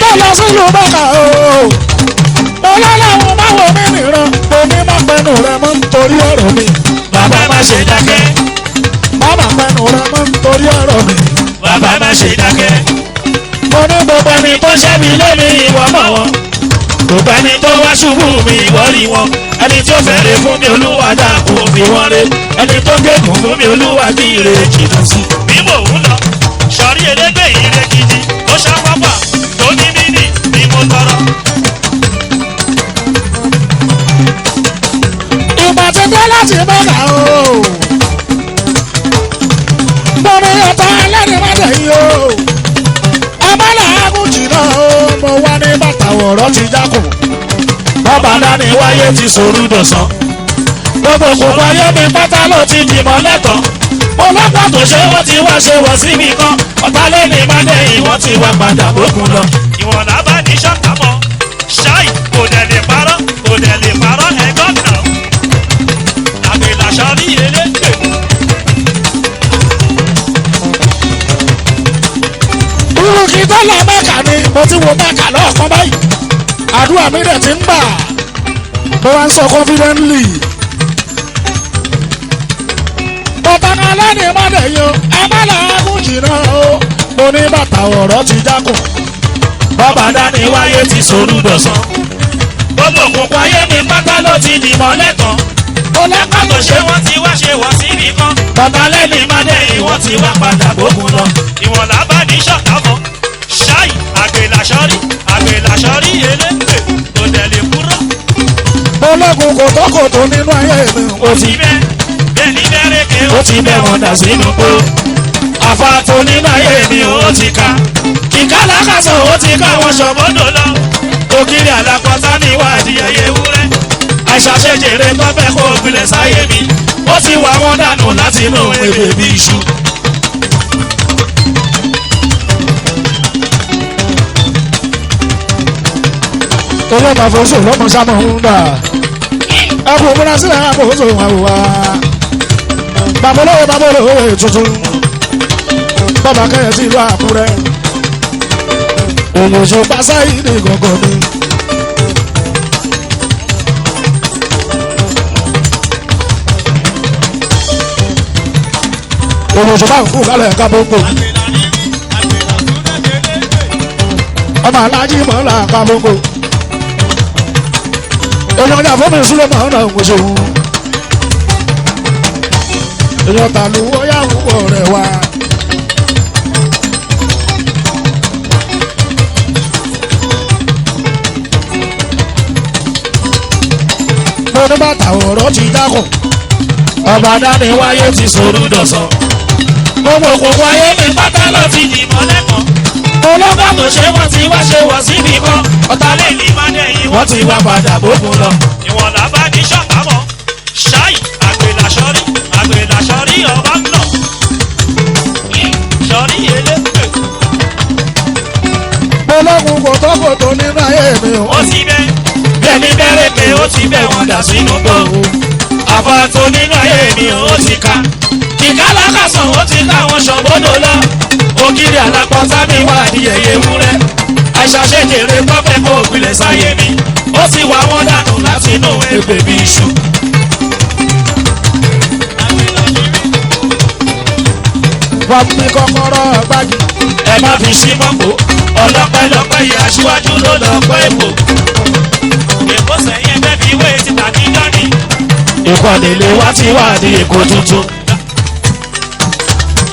tó lọ sílùú bàbá o. Ọlọ́láwọn máa wọ mí nìran, mo ní má pẹnu rẹ mọ́ nítorí ọ̀rọ̀ mi. Bàbá má ṣe dákẹ́. Má má pẹnu rẹ mọ́ nítorí ọ̀rọ̀ mi. Bàbá má ṣe dákẹ́. Mo ní gbogbo ẹni tó ṣẹ́ mi lómi ìwọ mọ̀ wọn. Gbogbo ẹni tó wá ṣubú mi ìwọ rí wọn. Ẹni tó fẹ́rẹ̀ fún mi olúwa dákun fi wọ́n ré. Ẹni tó gégùn fún mi olúwa bí ire jìnnà sí. Bí mò ń lọ, sọ̀rí elégbè ire gidi. Ó ṣàpápà tó ní mímì ni mo tọrọ. ìgbà tí dé láti bọ́gà o. Mo ní ọ̀tá ẹlẹ́ni má dẹ̀ yí o. Abala agùnjì náà o. Mo wá ní bàtà ọ̀rọ̀ ti jákùn. Bàbá dání wáyé ti sòrú dọ̀sán. Gbogbo kòkó ayé mi pátá ló ti dìmọ̀ lẹ́tọ̀ọ́. Mo lọ́pàá tó ṣe wọ́n ti wá ṣe wọ̀ síbi kan. Ọ̀tá lẹ́ni má dẹ̀yìn wọ́n ti wá padà bókun lọ. Ìwọ̀n làbá ní ṣọ́kàmọ́. Ṣáì kò dẹ̀ lè parọ́, kò dẹ̀ lè parọ́ ẹ̀gbọ́n náà. Àgbèlà sọ́rí elégbè. Irú kí tó lọ Mẹ́kà ni mo ti wo Mẹ́kà lọ́ọ̀kan báyìí. Àdúrà mi dẹ̀ ti ń gbà. Mo wá ń sọ confidently. Bàtà kan lẹ́ni má dẹ̀ yí o. Abala agùnjì náà o. Mo ní bàtà ọ̀rọ̀ ti jákùn. Bàbá dání wáyé ti sòrú dọ̀sán. Gbogbo kòkó ayé mi pátá ló ti dìmọ̀ lẹ́tọ̀ọ́. Mo lọ́pàá tó ṣe wọ́n ti wá ṣe wọ̀ síbi kan. Bàbá lẹ́ni má dẹ̀yìn wọ́n ti wá padà bókun lọ. Ìwọ̀n làbá ní ṣọ̀kámọ́. Ṣáì àgbèlà sọ́rí elégbè kò dẹ̀ lè kúrò. Mo lọ́gùn kòtókòtó nínú ayé mi. Ó ti bẹ́ bẹ́ẹ̀ni bẹ́ẹ̀rẹ̀kẹ́ ó ti bẹ́ wọn dà sínú pé àfàtò nínú ayé mi ó ti ka. Kíkà lákàsọ̀ ó ti ká wọn ṣọ̀bọ́dọ̀ lọ. Ògiri àlàkọ́tà ní ìwádìí ẹyẹ ewúrẹ́. Àṣàṣejèrè tó fẹ́ kó gbilẹ̀ sáyé mi. Ó ti wà wọ́n dànù láti inú ebè bí iṣu. Olóòtú àfọwọ́sọ lọ́mọ sámọ̀ ń dà. Ẹkùn múra sílẹ̀ àfọwọ́sọ àwòwá. Bàbá olówó tuntun. Bàbá kẹyẹ sí ìlú Àkúrẹ́. Òmùsùn pàṣẹ ìdí gọ̀gọ̀ mi. Òmùsùn bá ń kú kálẹ̀ ká gbogbo. Ọmọ alájí mọ́lá ká gbogbo. Èèyàn ọjà fún mi sílẹ̀ mọ́ ọ̀nà òmùsùn. Èèyàn tàlú wọ́yà wúwo rẹ̀ wá. Mo ní bàtà ọ̀rọ̀ ti dákùn. Ọba dání wáyé ti sòrú dọ̀sán. Gbogbo kòkó ayé mi pátá ló ti dìmọ̀ lẹ́kọ̀ọ́. Olóńgbà tó ṣe wọ́n ti wá ṣe wọ̀ síbi kan. Ọ̀tá lè ní má dẹ̀yìn wọ́n ti wá padà bókun lọ. Ìwọ̀n làbá ní ṣọ̀kámọ́. Ṣáì àgbèlà sọ́rí ọba ń lọ. Sọ́rí elégbè. Mo lọ́gùn kòtókòtó nínú ayé mi o. Ó ti bẹ́ bẹ́ẹ̀ni bẹ́rẹ̀ pé ó ti bẹ́ wọn dà sínú gbọ́. Àfàtò nínú ayé mi ó ti ka. Kíkà lákàsàn ó ti káwọn ṣọ̀bọ́dọ̀ lọ. Ògiri àlàpọ̀tà mi wà ní ẹyẹ ewúrẹ́. Àṣàṣejèrè tó fẹ́ kó gbilẹ̀ sáyé mi. Ó ti wà wọ́n dànù láti inú ebè bí iṣu. Wọ́n fi kọ́kọ́rọ́ gbági. Ẹ má fi ṣí mọ́kò. Ọlọ́pẹ́lọpẹ́ yìí aṣíwájú ló lọ́pẹ́ èkó. Èkó sẹ́yìn ẹgbẹ́ fi wé ti tàbí dání. Ìkọ̀lé lè wá ti wà ní Èkó tuntun.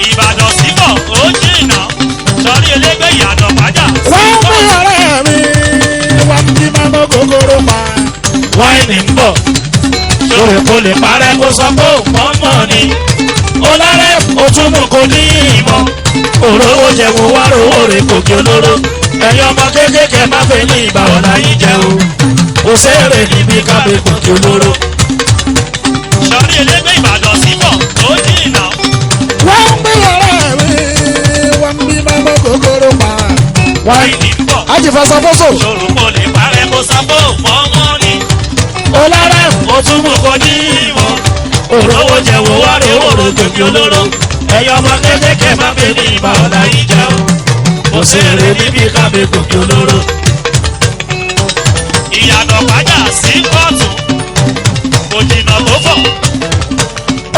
Ìbàdàn síbọ̀ ó jìnnà. Sọrí elégbé ìyànà pàjá. Wọ́n fi ọ̀rẹ́ mi. Wọ́n fi máa mọ́ gogoro pa. Wáìnì ń bọ̀. Sọ̀rọ̀ kò lè parẹ́ kó sọ pé òun mọ̀ ni. Olárẹ̀ òtúmù kò ní ìmọ̀. Òróró jẹun wá rówó rè kòkè olóró. Ẹ̀yin ọmọ kéékèèké má fẹ́ ní ìgbà ọ̀la yìí jẹ o. Òṣèré níbi kábẹ́ kòkè olóró. Sọ̀rí elégbé Ìbàdàn síbọ̀ ó jìnnà. Wọ́n fi ọ̀rẹ́ mi. Wọ́n fi máa mọ́ gogoro pa. Wáìnì ń bọ̀. Ajífẹsọfọsọ. Sọ̀rọ̀ kò lè parẹ́ kó sọ pé òun mọ̀ ni. Olárẹ̀ òtúmù kò ní ìmọ̀. Òróró jẹun wá rówó rè kòkè olóró. Ẹ̀yin ọmọ kéékèèké má fẹ́ ní ìgbà ọ̀la yìí jẹ o. kò sí èrè níbi kábí gòkè olóró. ìyànà pàjá sí kóòtù kò jìnnà tó fọ̀.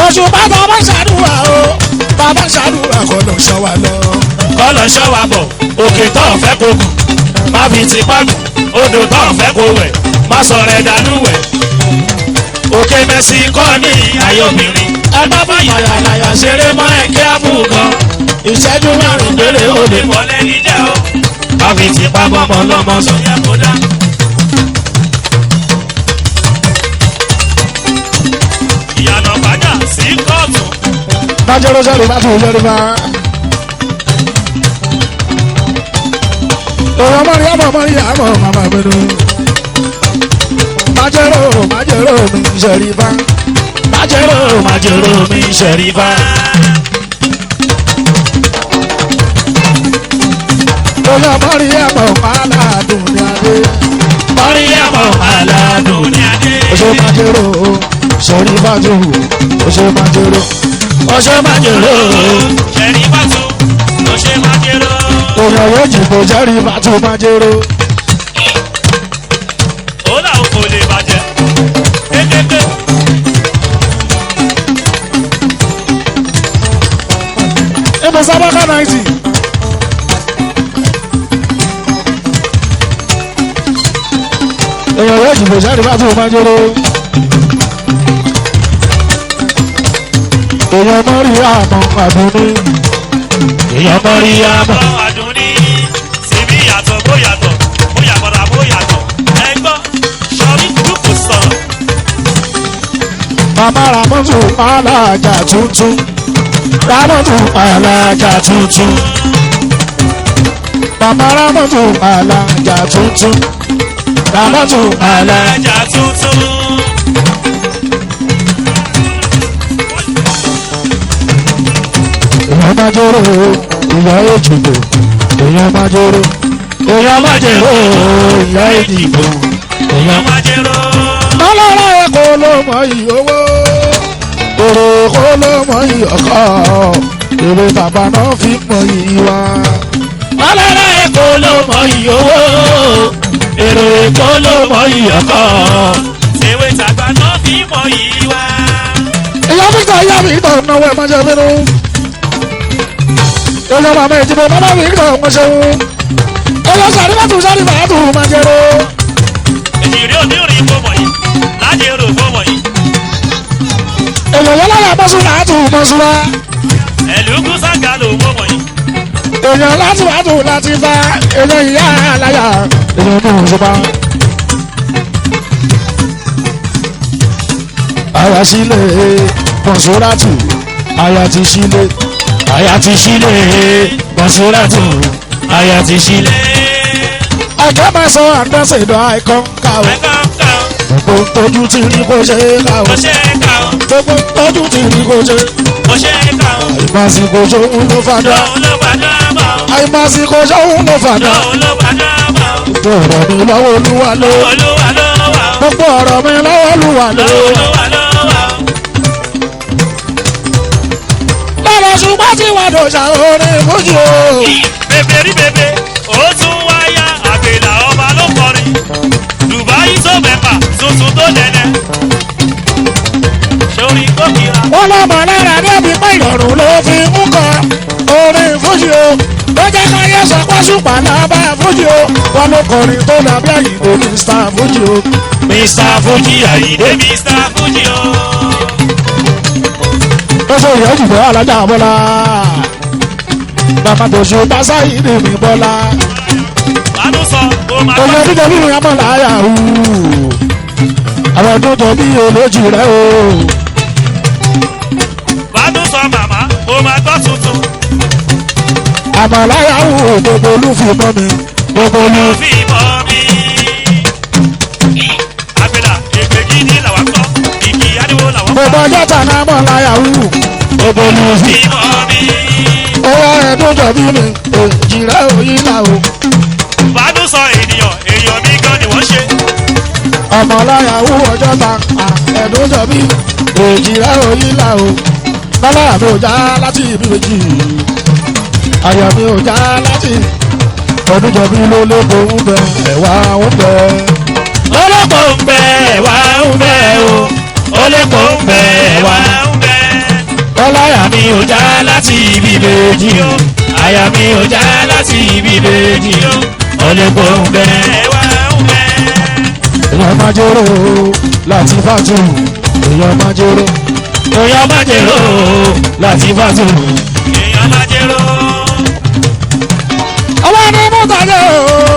oṣù bàbá bá ṣàdúrà o bàbá ṣàdúrà kọ́ lọ ṣọ́ wa lọ. kọ́ lọ ṣọ́ wa bọ̀ òkè tó ọ̀fẹ́ kò gùn má fi tipa gùn odò tó ọ̀fẹ́ kò wẹ̀ má sọ̀rọ̀ ẹ̀dánú wẹ̀. òkè mẹ́sì kọ́ ní ayọ̀bìnrin ẹgbẹ́ bá yàyàyà ṣeré mọ́ ẹ̀kẹ́ àbúgan ìṣẹ́jú márùn-ún péré ó lè mọ́lẹ́ níjà o má fi tipa bọ́mọ lọ́mọ sọ̀yà kó dá. ìyànà pàjá sí kóòtù. májèrò sẹ́rù bá tún sẹ́rù bá. òun ọmọrí àmọ́ màmá gbẹdọ. májèrò mi sẹ́rì bá. májèrò mi ṣẹ̀rí bá. òun ọmọrí àmọ́ aládùn ní adé. mọ́rí àmọ́ aládùn ní adé. oṣù májèrò sẹ́rì bá tún oṣù májèrò. ọṣẹ májèrò ṣẹ̀rí bá tún ọṣẹ májèrò. òun ọ̀rọ̀ jìbò sẹ́rì bá tún májèrò. ó làwọn kò lè bàjẹ́ kékeré. ibi sábàkà 90. èèyàn ọ̀rọ̀ jìbò sẹ́rì bá tún májèrò. èèyàn mọ́rí àmọ́ àdúní. èèyàn mọ́rí àmọ́ àdúní. síbi yàtọ̀ bó yàtọ̀ bó yàgbọ́dà bó yàtọ̀ ẹgbọ́n sọrí kúkú sọ̀rọ̀. màmá ramọ́tò alájà tuntun. ramọ́tò alájà tuntun. màmá ramọ́tò alájà tuntun. ramọ́tò alájà tuntun. èèyàn májòrò ìyá èjìgbò èèyàn májòrò èèyàn májèrò ìyá èjìgbò èèyàn májèrò. mọ́lára ẹ̀kọ́ ló mọ iyì owó èrè ẹ̀kọ́ ló mọ iyì ọkọ̀ èrè bàbá náà fi mọ iyì wa. mọ́lára ẹ̀kọ́ ló mọ iyì owó èrè ẹ̀kọ́ ló mọ iyì ọkọ̀ ṣèwé tàgbà náà fi mọ iyì wa. ìyá Victor náwó ẹ̀ máa jẹ́ bínú. Olha uma mente boa, mas não liga não, mas eu... Olha só, ele vai tu, mas eu... Èjìrì onírin fún wọ̀nyí, láti èrò fún wọ̀nyí. Èèyàn yẹn láyà mọ́sùlá tù mọ́sùlá. Ẹ̀lúkú sága ló fún wọ̀nyí. Èèyàn láti wá tù láti bá èèyàn ìyá láyà èèyàn ní òṣùpá. Àyà sílé mọ́sùlá tù, àyà ti sílé. Àyà ti sílé mọ́sùlá tù, àyà ti sílé. Ẹ̀kẹ́ máa sọ àdánsẹ̀ ìdọ̀ àìkọ́ ká o. Gbogbo tójú ti rí kó ṣe é ká o. Gbogbo tójú ti rí kó ṣe é. Àìmásìkò ṣòun ló fàdá. Àìmásìkò ṣòun ló fàdá. Gbogbo ọ̀rọ̀ mi lọ́wọ́ Olúwa ló. Gbogbo ọ̀rọ̀ mi lọ́wọ́ Olúwa ló. Lọ́dọ̀ ṣùgbọ́n tí wàá dòṣà orin fújì o. Bèbè rí bèbè, ó tún wáyà àgbèlà ọba ló kọrin. Dubai tó mẹ́fà tuntun tó dẹ́dẹ́. Sori kókìrà. Wọ́n lọ mọ̀ lára débi pé ìrọ̀rùn ló fi ń kọ orin fújì o. Ló jẹ́ káyé sọ pé ṣùpà lábá fújì o. Wọ́n ló kọrin tó dàbí Àyìndé Mr. Fújì o. Mr. Fújì Àyìndé Mr. Fújì o. Ó ṣe ìyẹ́jù bọ́ alájà Bọ́lá. Bàbá tó ṣe pásá yìí ní mi Bọ́lá. Àánú sọ, ó máa Òye gbọ́. dídé bí mi àmọ́ láyà o. Àwọn ọdún tó bí olójú rẹ̀ o. Bàánú sọ màmá, ó máa gbọ́ tuntun. Àmọ́ láyà o gbogbo olúfi mọ́ mi. Gbogbo olú. Fi mọ́ mi. Àgbèlà ègbè gidi làwọn gbọ́. Ìkì ariwo làwọn gbọ́. Gbogbo ọjọ́ tà náà mọ̀ láyà o. Gbogbo olúfi. Fi mọ́ mi. Owó ẹ̀dùn tó bí mi. Èjì rẹ̀ ò yí là o. Bàánú sọ èèyàn mi gan ni wọ́n ṣe. Ọmọ láyà o ọjọ́ ta ẹ̀dùn tó bí. Èjì rẹ̀ ò yí là o. Lọ́lá mi ò já láti ibi méjì. Ayọ̀ mi ò já láti ọdún jọbí ló lépo ń bẹ ẹ̀wà ń bẹ. olóko ń bẹ ẹ̀wà ń bẹ o olóko ń bẹ ẹ̀wà ń bẹ. ọláyà mi ò já láti ibi méjì o àyà mi ò já láti ibi méjì o olóko ń bẹ ẹ̀wà ń bẹ. èèyàn máa jẹ́rò láti fàtú èèyàn máa jẹ́rò. èèyàn máa jẹ́rò láti fàtú èèyàn máa jẹ́rò. ọwọ́ ní mútàjẹ́ o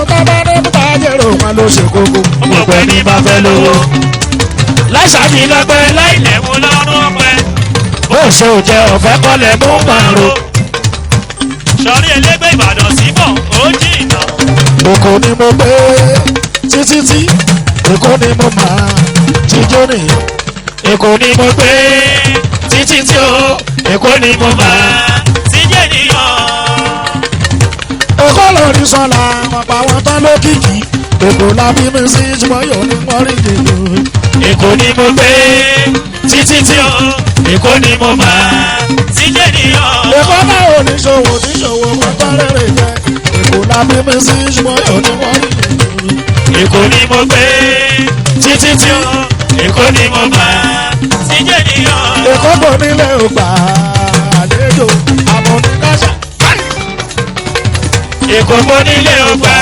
bàbá ní mútàjẹ́ o wọn ló ṣe kókó. gbogbo ẹni bá fẹ́ lówó láìsàbí lọ́pẹ́ láìlẹ̀mú lọ́rùn ọpẹ́. bó ṣe ò jẹ ọ̀fẹ́ kọ́lẹ̀ mú màrún. sọrí ẹlẹ́gbẹ́ ìbàdàn síbọ̀ ó jìnnà. èkó ni mo gbé títí tí èkó ni mo máa jíjó nìyẹn. èkó ni mo gbé títí tí ó èkó ni mo máa tíjẹ́ nìyàn. èkó lórí sọ́la wọn pa wọn tán lókìkí èkó la bí mi sí ṣùgbọ́n yóò ní wọ́n rí dèlò. èkó ni mo gbé títí tí ó èkó ni mo máa tíjẹ́ nìyàn. èkó náà ò ní ṣòwò tí ṣòwò wọn tán rere jẹ èkó la bí mi sí ṣùgbọ́n yóò ní wọ́n rí dèlò. èkó ni mo gbé títí tí ó èkó ni mo máa tíjẹ́ nìyàn. èkó kò nílé ògbà àlejò àmọ̀nìkàṣà. èkó mo nílé ọgbà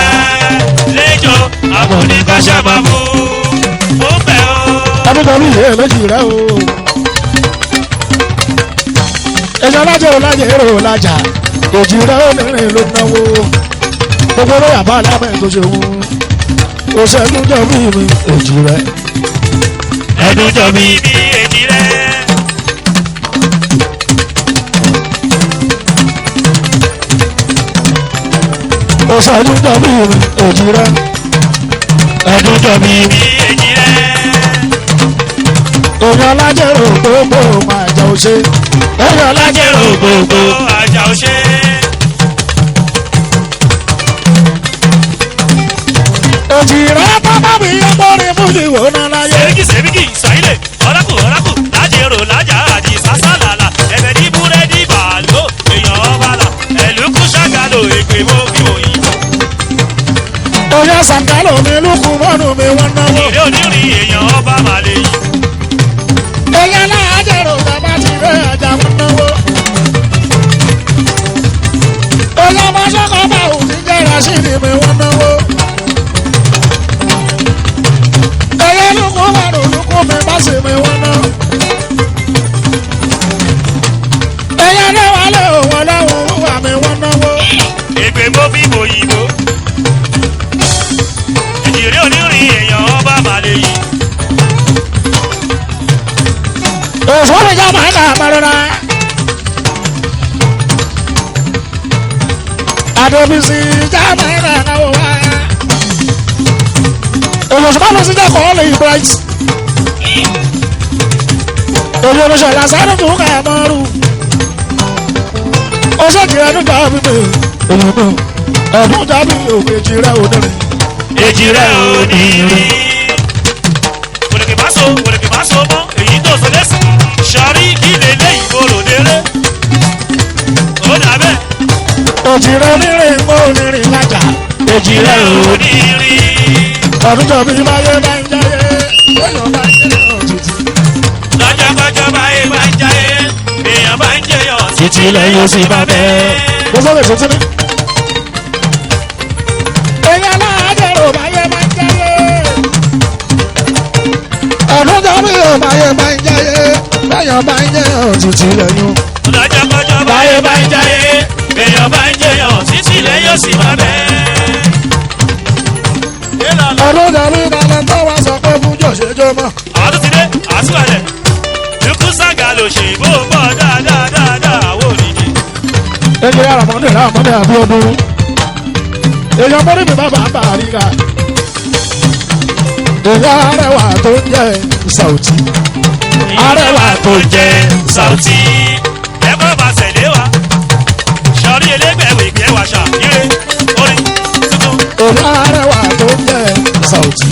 lẹ́jọ́ àmọ̀nìkàṣà máa mú fún bẹ́ẹ̀ o. adúgbòlù yìí èméjì rẹ o. èèyàn lájẹ ò lájẹ èrò ò lájà èjì rẹ ó nìrìn ló náwó gbogbo lóyà bá alámẹ tó ṣe wú òṣèlú jọ bí mi èjì rẹ. ẹdun jọ bí èjì rẹ. òṣèlú jọ bí mi èjì rẹ. ẹdun jọ bí èjì rẹ. èèyàn lájẹ ò gbogbo máa jà ó ṣe. èèyàn lájẹ ò gbogbo àjà ó ṣe. èjì rẹ pápá mi yọgbọ́rin fún ìwò náà láyé. sèbíkì sàílẹ̀ ọ̀rákù lájẹrò lájà àjì sásàlàlà ẹ̀bẹ̀ ní búrẹ́dì bàálò èèyàn ọ̀bàlà ẹ̀lùkù ṣàgàlò ègbè mọ́ bí òyìn. oyè sàǹkálò mi lùkù mọ́nù mi wọ́n náwó. ìdí onírin èèyàn ọba màlè yìí. èèyàn náà jẹ̀rò bàbá ti rẹ̀ àjà wọ́n náwó. oyè ọmọ sọ́kọ̀ bá òfin jẹ́ rasidi mi wọ́n náwó. èèyàn lùkù mọ́nù lùkù mi bá sì mi wọ́n náwó. èèyàn náà wà lé òun ọlọ́run wà mí wọ́n náwó. ègbè mọ́ bí òyìnbó. ìdí onírin èèyàn ọba màlè yìí. òṣùwọ̀n ìjà máa ń dà àmàlùra. àdébísí ìjà máa ń dà náwó wá. òṣùwọ̀n ló sì jẹ́ kọ́ lè bright. èyí olóṣèlú lásán tó kà á mọ́rù. ó ṣèjì ẹnu jábí mi. èyí mi ẹnu jábí òkèjì rẹ onírin. èjì rẹ onírin. kòlèkè bá so mọ́ èyí tó so lẹ́sìn. sọrí kí lélẹ́ ìgboro délé. ó dàbẹ́. èjì rẹ onírin kó onírin lájà. èjì rẹ onírin. ọdún jọ bí báyé bá ń jáyé. èèyàn bá ń jẹ́ òtítì. lọ́jọ́kọ́jọ́ báyé bá ń jáyé. èèyàn bá ń jẹyọ̀ títí lẹ́yìn ó sì bá bẹ́ẹ̀. gbogbo lè tuntun ní. èèyàn náà jẹ̀rò báyé bá ń jáyé. ọdún jọ bí báyé bá ń jáyé. èèyàn bá ń jẹ́ òtítì lẹ́yìn. lọ́jọ́kọ́jọ́ báyé bá ń jáyé. èèyàn bá ń jẹyọ̀ títí lẹ́yìn ó sì bá bẹ́ẹ̀. ọdún jọ bí bàbá tó wá sọ pé fún jòṣèjò mọ́. àwọn tó ti dé àtúwàlẹ̀ lukú sága lò ṣe ìbò pọ̀ dáadáa wò nìyí. èyí àràmọ́dé àràmọ́dé àbí ọdún. èèyàn mọ́rí mi bá bàbá àríra. èèyàn arẹwà tó ń jẹ Saoty. arẹwà tó ń jẹ Saoty. ẹ̀kọ́ bá tẹ̀lé wa sọrí elégbèwé ìgbẹ́ wa ṣàkíyè orin tuntun. èèyàn arẹwà tó ń jẹ Saoty.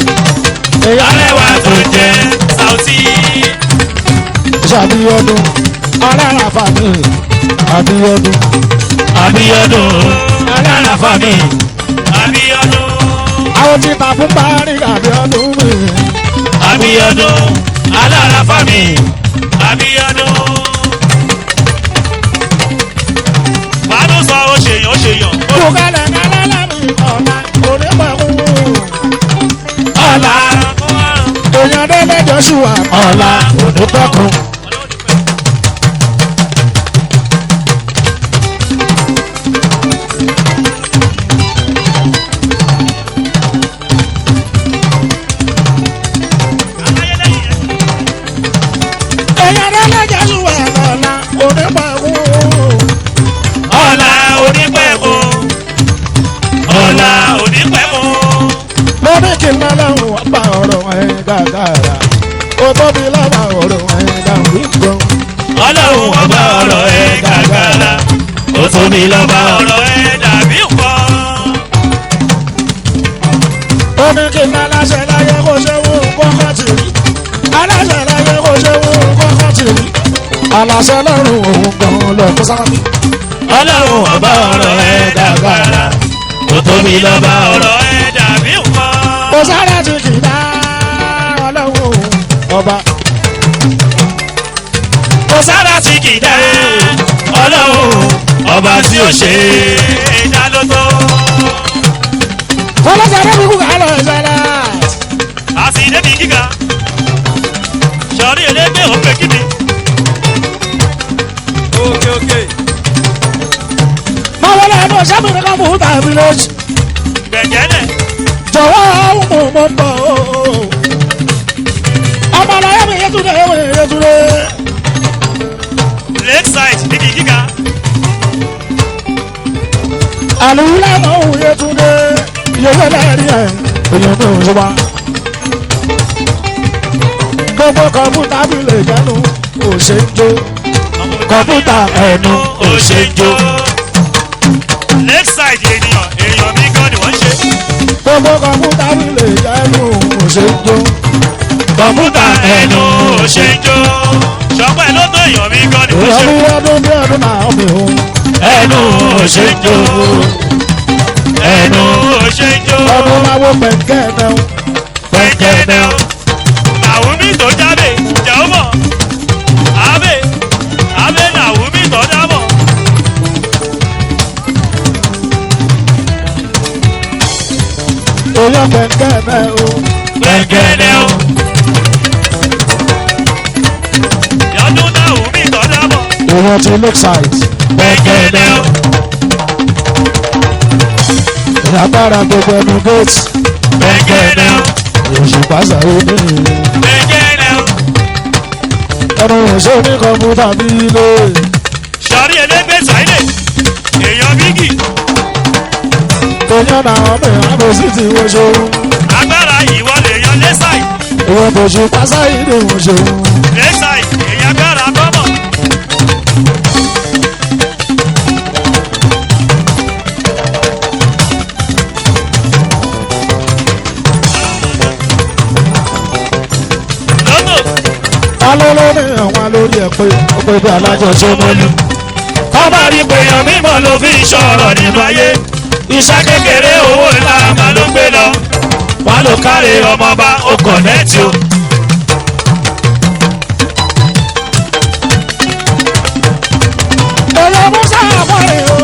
arẹwà tó ń jẹ Saoty. Ṣàbíọ́dún aláràfà mi Àbíọ́dún aláràfà mi Abíọ́dún. àwọn tí ta fún parí Abíọ́dún mi. Abíọ́dún alára fami. Abíọ́dún. Màánú sọ ó ṣèyàn ó ṣèyàn. kúkẹ́lẹ̀ kálálà mi ọ̀la onípẹ̀kú. Ọ̀la èèyàn délé Joshua ọ̀la onípẹ̀kú. èèyàn délé Joshua ọ̀la onípẹ̀kú. ọ̀la onípẹ̀kun. Ọ̀la onípẹ̀kun. lórí kí n máa lọ́rùn wá bá ọ̀rọ̀ ẹ̀ gàgàrà ó tóbi lọ́wọ́ ọ̀rọ̀ ẹ̀ dàbí gan. Ọlọ́run ọba ọ̀rọ̀ ẹ̀ gàgàrà. Ó tóbi lọ́ba ọ̀rọ̀ ẹ̀ dàbí nǹkan. ó ní kí n máa láṣẹ láyé kó ṣe wú kọ́kọ́ tì rí aláṣẹ láyé kó ṣe wú kọ́kọ́ tì rí aláṣẹ lọ́rùn òun gan lọ kó sára mi. Ọlọ́run ọba ọ̀rọ̀ ẹ̀ gàgàrà. Ó tóbi lọ́ba ọ̀rọ̀ ẹ̀ dàbí nǹkan. kó sára ti kì í dá ọlọ́run ọba. Kò sára tí kì í dá Ọlọ́run ọba tí ò ṣe é dá ló tó. kó lọ́sẹ̀ débi kú ká lọ ìṣẹ̀lẹ̀. Àti débi gíga. Sọ̀rí elégbé òun pè kí ni. Òkè. máa wọlé ẹnu ìṣẹ́mi ní kan fún tàbí lóṣù. Gbẹ̀gẹ́lẹ̀. jọ̀wọ́ àwọn mò ń bọ̀ ọmọ ọlọ́yẹ́ mi yẹtúndé yẹtúndé. Lakeside níbi gíga. àlùlẹ̀ mọ̀ ń yẹtúndé yẹwé lẹ́rìí ẹ̀ èèyàn mi ò ṣe wá. gbogbo kọ̀ǹpútà bí lè jẹ́nu ò ṣe ń jó. kọ̀ǹpútà ẹnu ò ṣe ń jó. Lakeside èèyàn mi gan ni wọ́n ṣe. gbogbo kọ̀ǹpútà bí lè jẹ́nu ò ṣe ń jó. Kọ̀mpútà ẹnu ò ṣe ń jó. Ṣọpẹ́ ló tó èèyàn mi gan ni wọ́n ṣe. èèyàn bí ọdún náà mi ò. Ẹnu ò ṣe ń jó. Ẹnu ò ṣe ń jó. ọdún máa wọ pẹ̀kẹ́ náà. Pẹ̀kẹ́nẹ́ o. Nàwùmí tó jáde jẹ́ ó mọ̀. Àbẹ̀ Nàwùmí tó dábọ̀. èèyàn pẹ̀kẹ́ náà o. Pẹ̀kẹ́nẹ́ o. Yọdún Nàwùmí tó dábọ̀. èèyàn ti Lakeside. Pẹ̀kẹ́nẹ́ o. ìyàgbára gbogbo ẹnu gate. Pẹ̀kẹ́nẹ́ o. òṣùpá sàrò ní. Pẹ̀kẹ́nẹ́ o. ẹnu ìṣó ní kọ̀ǹpútà bí ilé. Sọ̀rí elégbé sáyé. Èèyàn bígì. èèyàn náà ọmọ ìhàbò sí ti wọ́n ṣòun. Agbára ìwọlé yan lẹ́sàì. ìwọ̀n tó ṣe pásá yìí ni wọ́n ṣòun. Lẹ́sàì èèyàn kára tọ́mọ̀. Lọ́tò. alóló ní àwọn lórí ẹ̀ pé ó pé bí alájọṣe mọ́lú. Ọba rí pé èèyàn mímọ́ ló fi ń ṣọ̀rọ̀ nínú ayé. Iṣẹ́ kékeré owó ńlá màá ló gbé lọ. Wọ́n ló káre ọmọọba ó kọ̀nẹ́ẹ̀tì o. èèyàn musa àpọ̀rẹ̀ o.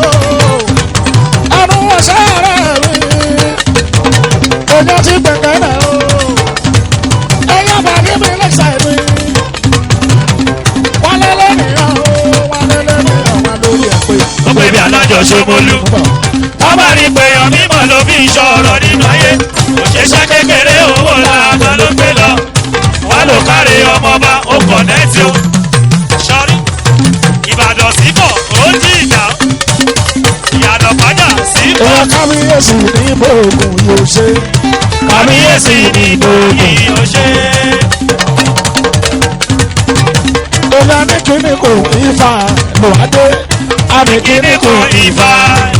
ẹnu wọn sáré mi. èèyàn ti gbẹ̀ngẹ̀ náà o. èèyàn bàbí mi Lakeside mi. wálé lẹ́nìyàn o. wálé lẹ́nìyàn wà lórí ẹ̀ pé. Ó pè bí alájọṣe mọ́lú. Ọba rí pé èèyàn mímọ́ ló fi ń ṣọ̀rọ̀ nínú ayé. Òṣìṣẹ́ kékeré owó ńlá màá ló gbé lọ. Wọ́n ló káre ọmọọba ó kọ̀nẹ́ẹ̀tì o. Sọ́rí Ìbàdàn síbọ̀ ó jí ìjà. Ìyànà pàjá síbọ̀. èèyàn kábíyèsí ní bòògùn yóò ṣe. Kàmíyèsí ní gbogbo yóò ṣe. èèyàn ní kíní kò ifá lòádé. àmì kíní kò Ìfà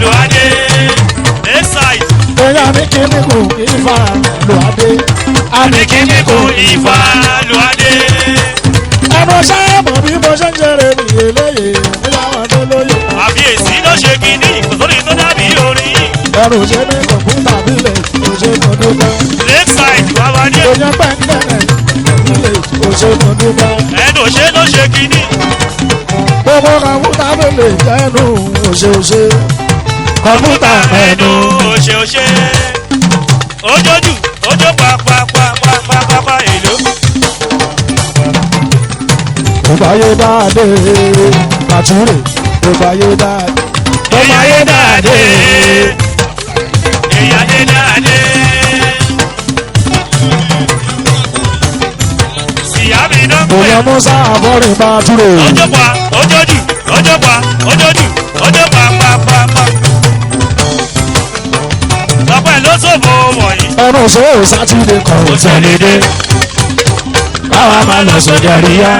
lóadé. Lakeside. èèyàn ní kíní kò ifá lòádé. àmì kíní kò Ìfà lóadé. ẹnu sáàmù bí mo ṣe ń jẹrẹ nìyẹn lóye bóyá wọn tó lóye. Àbíyèsí ló ṣe kíní kò sóri tó dàbí orin. ẹrù ṣe ní kọ̀ǹpútà bílẹ̀ òṣèmọ̀dúpẹ́. lakeside bàbá ní. ó jẹ́ pẹ́ńkẹ́rẹ́ bílẹ̀ òṣèmọ̀dúpẹ́. ẹnu òṣè ló ṣe kínní. gbogbo kọ̀ǹpútà bílẹ̀ ẹnu òṣèṣe. kọ̀ǹpútà ẹnu òṣè. ojójú ojó pàpàpàpàpàpà èlò. òbáyé dáadé àtúrè òbáyé dáadé. èyàyé dáadé èyàyé dáadé. síyámi náà pè. òyà musa àbọ̀rìn bá túrè. ojójú ojó pàpàpàpà. lọ́pẹ́ ló tó bò wọ̀nyí. ẹnu sọ́ọ̀ sátidé kan ò tẹ̀lé dé. káwa máa lọ sójà ríyá.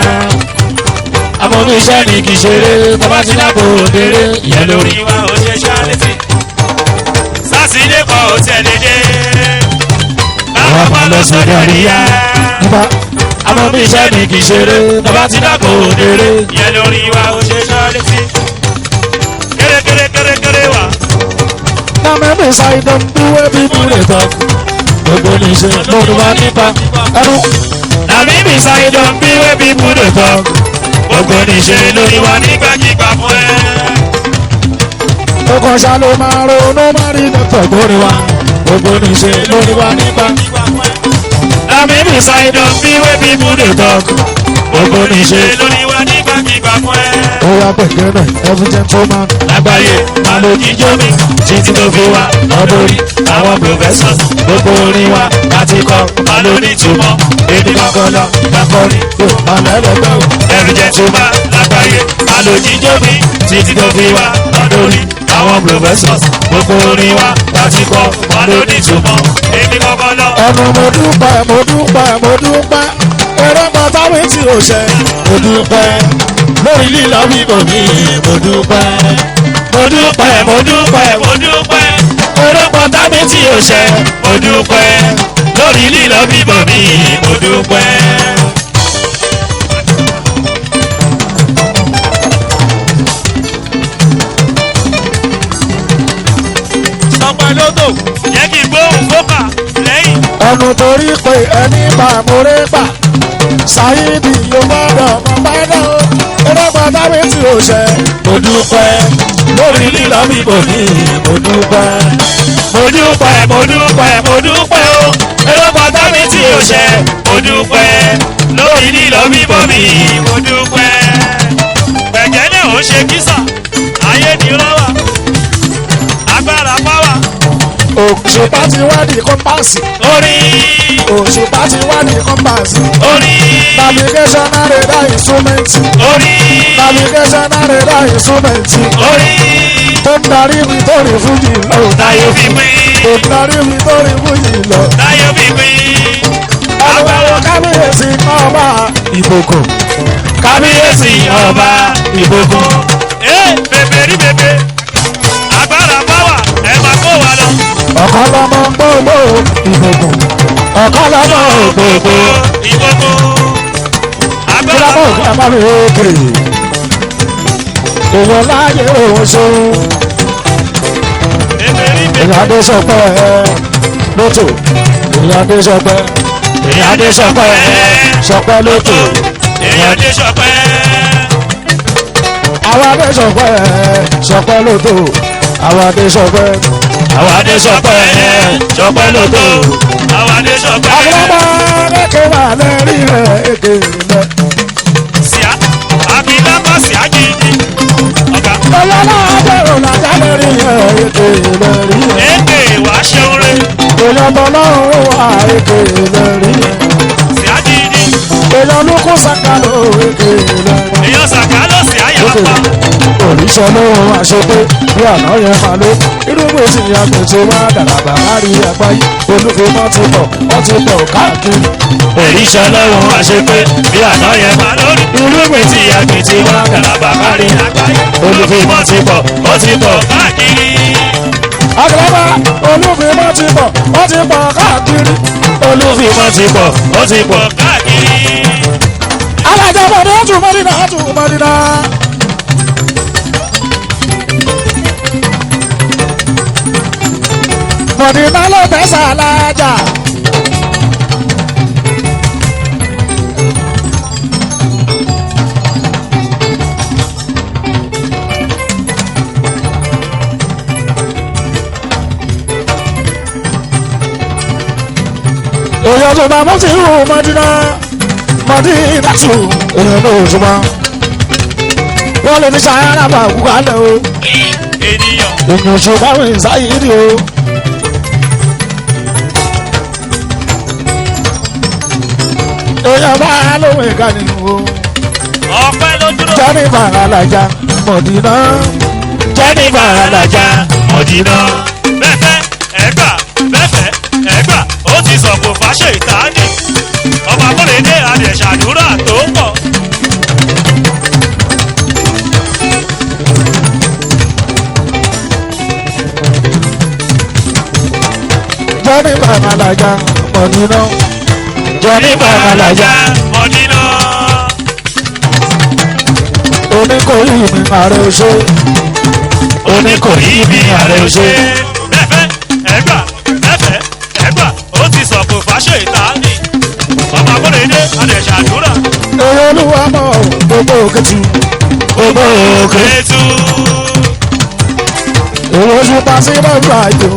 amóhùn iṣẹ́ ni kì í ṣeré tọ́ba ti dábò òdèrè. ìyẹn lórí wa ò ṣe ṣálétì. sásìdé kan ò tẹ̀lé dé. káwa máa lọ sójà ríyá. amóhùn iṣẹ́ ni kì í ṣeré tọ́ba ti dábò òdèrè. ìyẹn lórí wa ò ṣe ṣálétì. kéré wa. na mẹ́mí ṣàìdán dúwé bí múlẹ̀ tán. gbogbo ní ṣe lórí wa nípa ẹnu. na mímí ṣàìdán bí wé bí múlẹ̀ tán. gbogbo ní ṣe lórí wa nígbàkigbà fún ẹ. ọkàn ṣá ló máa ronú máa rí dọ́tọ̀ gbórí wa. gbogbo ní ṣe lórí wa nípa. na mímí ṣàìdán bí wé bí múlẹ̀ tán. gbogbo ní ṣe lórí wa nígbàkigbà fún ẹ. ó yà pẹ̀kẹ́rẹ́ every gentleman. lágbàáyé máa lo jíjó mi títí tó fi wá lọ́dọ̀rí àwọn professors gbogbo orin wa láti kọ́ máa ló ní ìtumọ̀ èdè kọ́kọ́lọ́ lákọ́rí àmẹ́lẹ́gbẹ́ o. every gentleman lágbàáyé máa lo jíjó mi títí tó fi wá lọ́dọ̀rí àwọn professors gbogbo orin wa láti kọ́ máa ló ní ìtumọ̀ èdè kọ́kọ́lọ́. ẹnu mo dúpẹ́ eré pátá mi tí o ṣe. mo dúpẹ́ lórí lílọ bíbọ mi. mo dúpẹ́ eré pátá mi tí o ṣe. mo dúpẹ́ lórí lílọ bíbọ mi. mo dúpẹ́. sọpẹ́ lódò jẹ́ kí n gbóhùn fókà lẹ́yìn. ẹnu torí pé ẹni bá moré gbà. Sáyídì yóò gbọ́dọ̀ mọ gbọ́dọ̀ o. eré pátá mi tí o ṣe. mo dúpẹ́ lórí lílọ bíbọ mi. mo dúpẹ́ o eré pátá mi tí o ṣe. mo dúpẹ́ lórí lílọ bíbọ mi. mo dúpẹ́ gbẹ̀gẹ́ náà ó ṣe kísà ayé ni rọ́wà agbára pàwà. òṣùpá ti wá ní kọ́mpáàsì. orí òṣùpá ti wá ní kọ́mpáàsì. orí navigational radar instrument. orí navigational radar instrument. orí tó ń darí mi tó rí fújì lọ. táyé fi pín tó ń darí mi tó rí fújì lọ. táyé fi pín. agbára kábíyèsí ọba ìbòkò. kábíyèsí ọba ìbòkò. bèbè rí bèbè agbára báwà ẹ máa kó wa lọ. ọ̀kan lọ́mọ gbogbo ìbòkò. ọ̀kan lọ́mọ gbogbo ìbòkò. agbára kílámọ̀ báwà. ẹ má fi kiri. èèyàn láàyè òun ṣeun. bèbè rí bèbè. èèyàn adé sọpẹ́ lótò. èèyàn adé sọpẹ́. èèyàn dé sọpẹ́ sọpẹ́ lótò. èèyàn dé sọpẹ́. àwọn adé sọpẹ́ sọpẹ́ lótò. àwọn adé sọpẹ́. àwa dé sọpẹ́ sọpẹ́ lóto. àwa dé sọpẹ́. àgbàgbà lẹ́kẹ̀ wà lẹ́rí rẹ̀ èké lẹ̀. síá àbílápá síá gidi. ọ̀gá ọlọ́lá àbẹ̀rù làjà lẹ́rí rẹ̀ èké lẹ́rí rẹ̀. èké wá ṣeun rẹ̀. èèyàn tọ́lọ́run wà èké lẹ́rí rẹ̀. síá gidi. èèyàn lukú sàkàlò èké lẹ́rí. èèyàn sàkà ló síá yà pa. òrìṣẹ́ lóhun àṣepé bí àná yẹn máa ló irúgbìn tí àgbẹ̀ tó máa dàgbà kárí àgbáyé olùkọ́ mọ́ ti pọ̀ wọ́n ti pọ̀ káàkiri. òrìṣà lọ́rùn àṣepé bí àná yẹn máa lórí. irúgbìn tí àgbẹ̀ ti wá dàgbà kárí àgbáyé. olùfimọ́ ti pọ̀ ó ti pọ̀ káàkiri. àgbàlagbà olùfimọ́ ti pọ̀ wọ́n ti pọ̀ káàkiri. olùfimọ́ ti pọ̀ ó ti pọ̀ káàkiri. alájà bọ̀dé ọ̀tún mọ́dínà ọ̀tún mọ́dínà. Mọ̀dínà ló fẹ́ sàlájà. Èèyàn tó máa mú ti rú Mọ̀dínà Mọ̀dínà tù èèyàn náà tó máa. Wọ́n lè ní sàárà bá kú kálẹ̀ o. Èèyàn ṣe báwọn ìsáyé rí o. Èèyàn bá lóhùn ìka nínú o. Ọpẹ́ ló dúró. Jẹ́ni bàràlàjà Mọ̀dínà. Jẹ́ni bàràlàjà Mọ̀dínà. Bẹ́fẹ́ ẹ̀gbà bẹ́fẹ́ ẹ̀gbà ó ti sọ̀kò fàṣẹ ìtaní. Ọba Kóredé Adẹ̀ṣàdúrà tó pọ̀. Jẹ́ni bàràlàjà Mọ̀dínà. Jẹ́ni bàràlàjà Mọ̀dínà. Oníkòyí mi ààrẹ òṣè. Oníkòyí mi ààrẹ òṣè. Bẹ́fẹ́ ẹ̀gbà bẹ́fẹ́ ẹ̀gbà ó ti sọ̀kò fàṣẹ ìtaní. Ọba Kóredé Adẹ̀ṣàdúrà. Èrè olúwa mọ̀ gbogbo òkètù. Gbogbo òkè tú. Èrè oṣù pàṣẹ lọ́jọ́ àjò.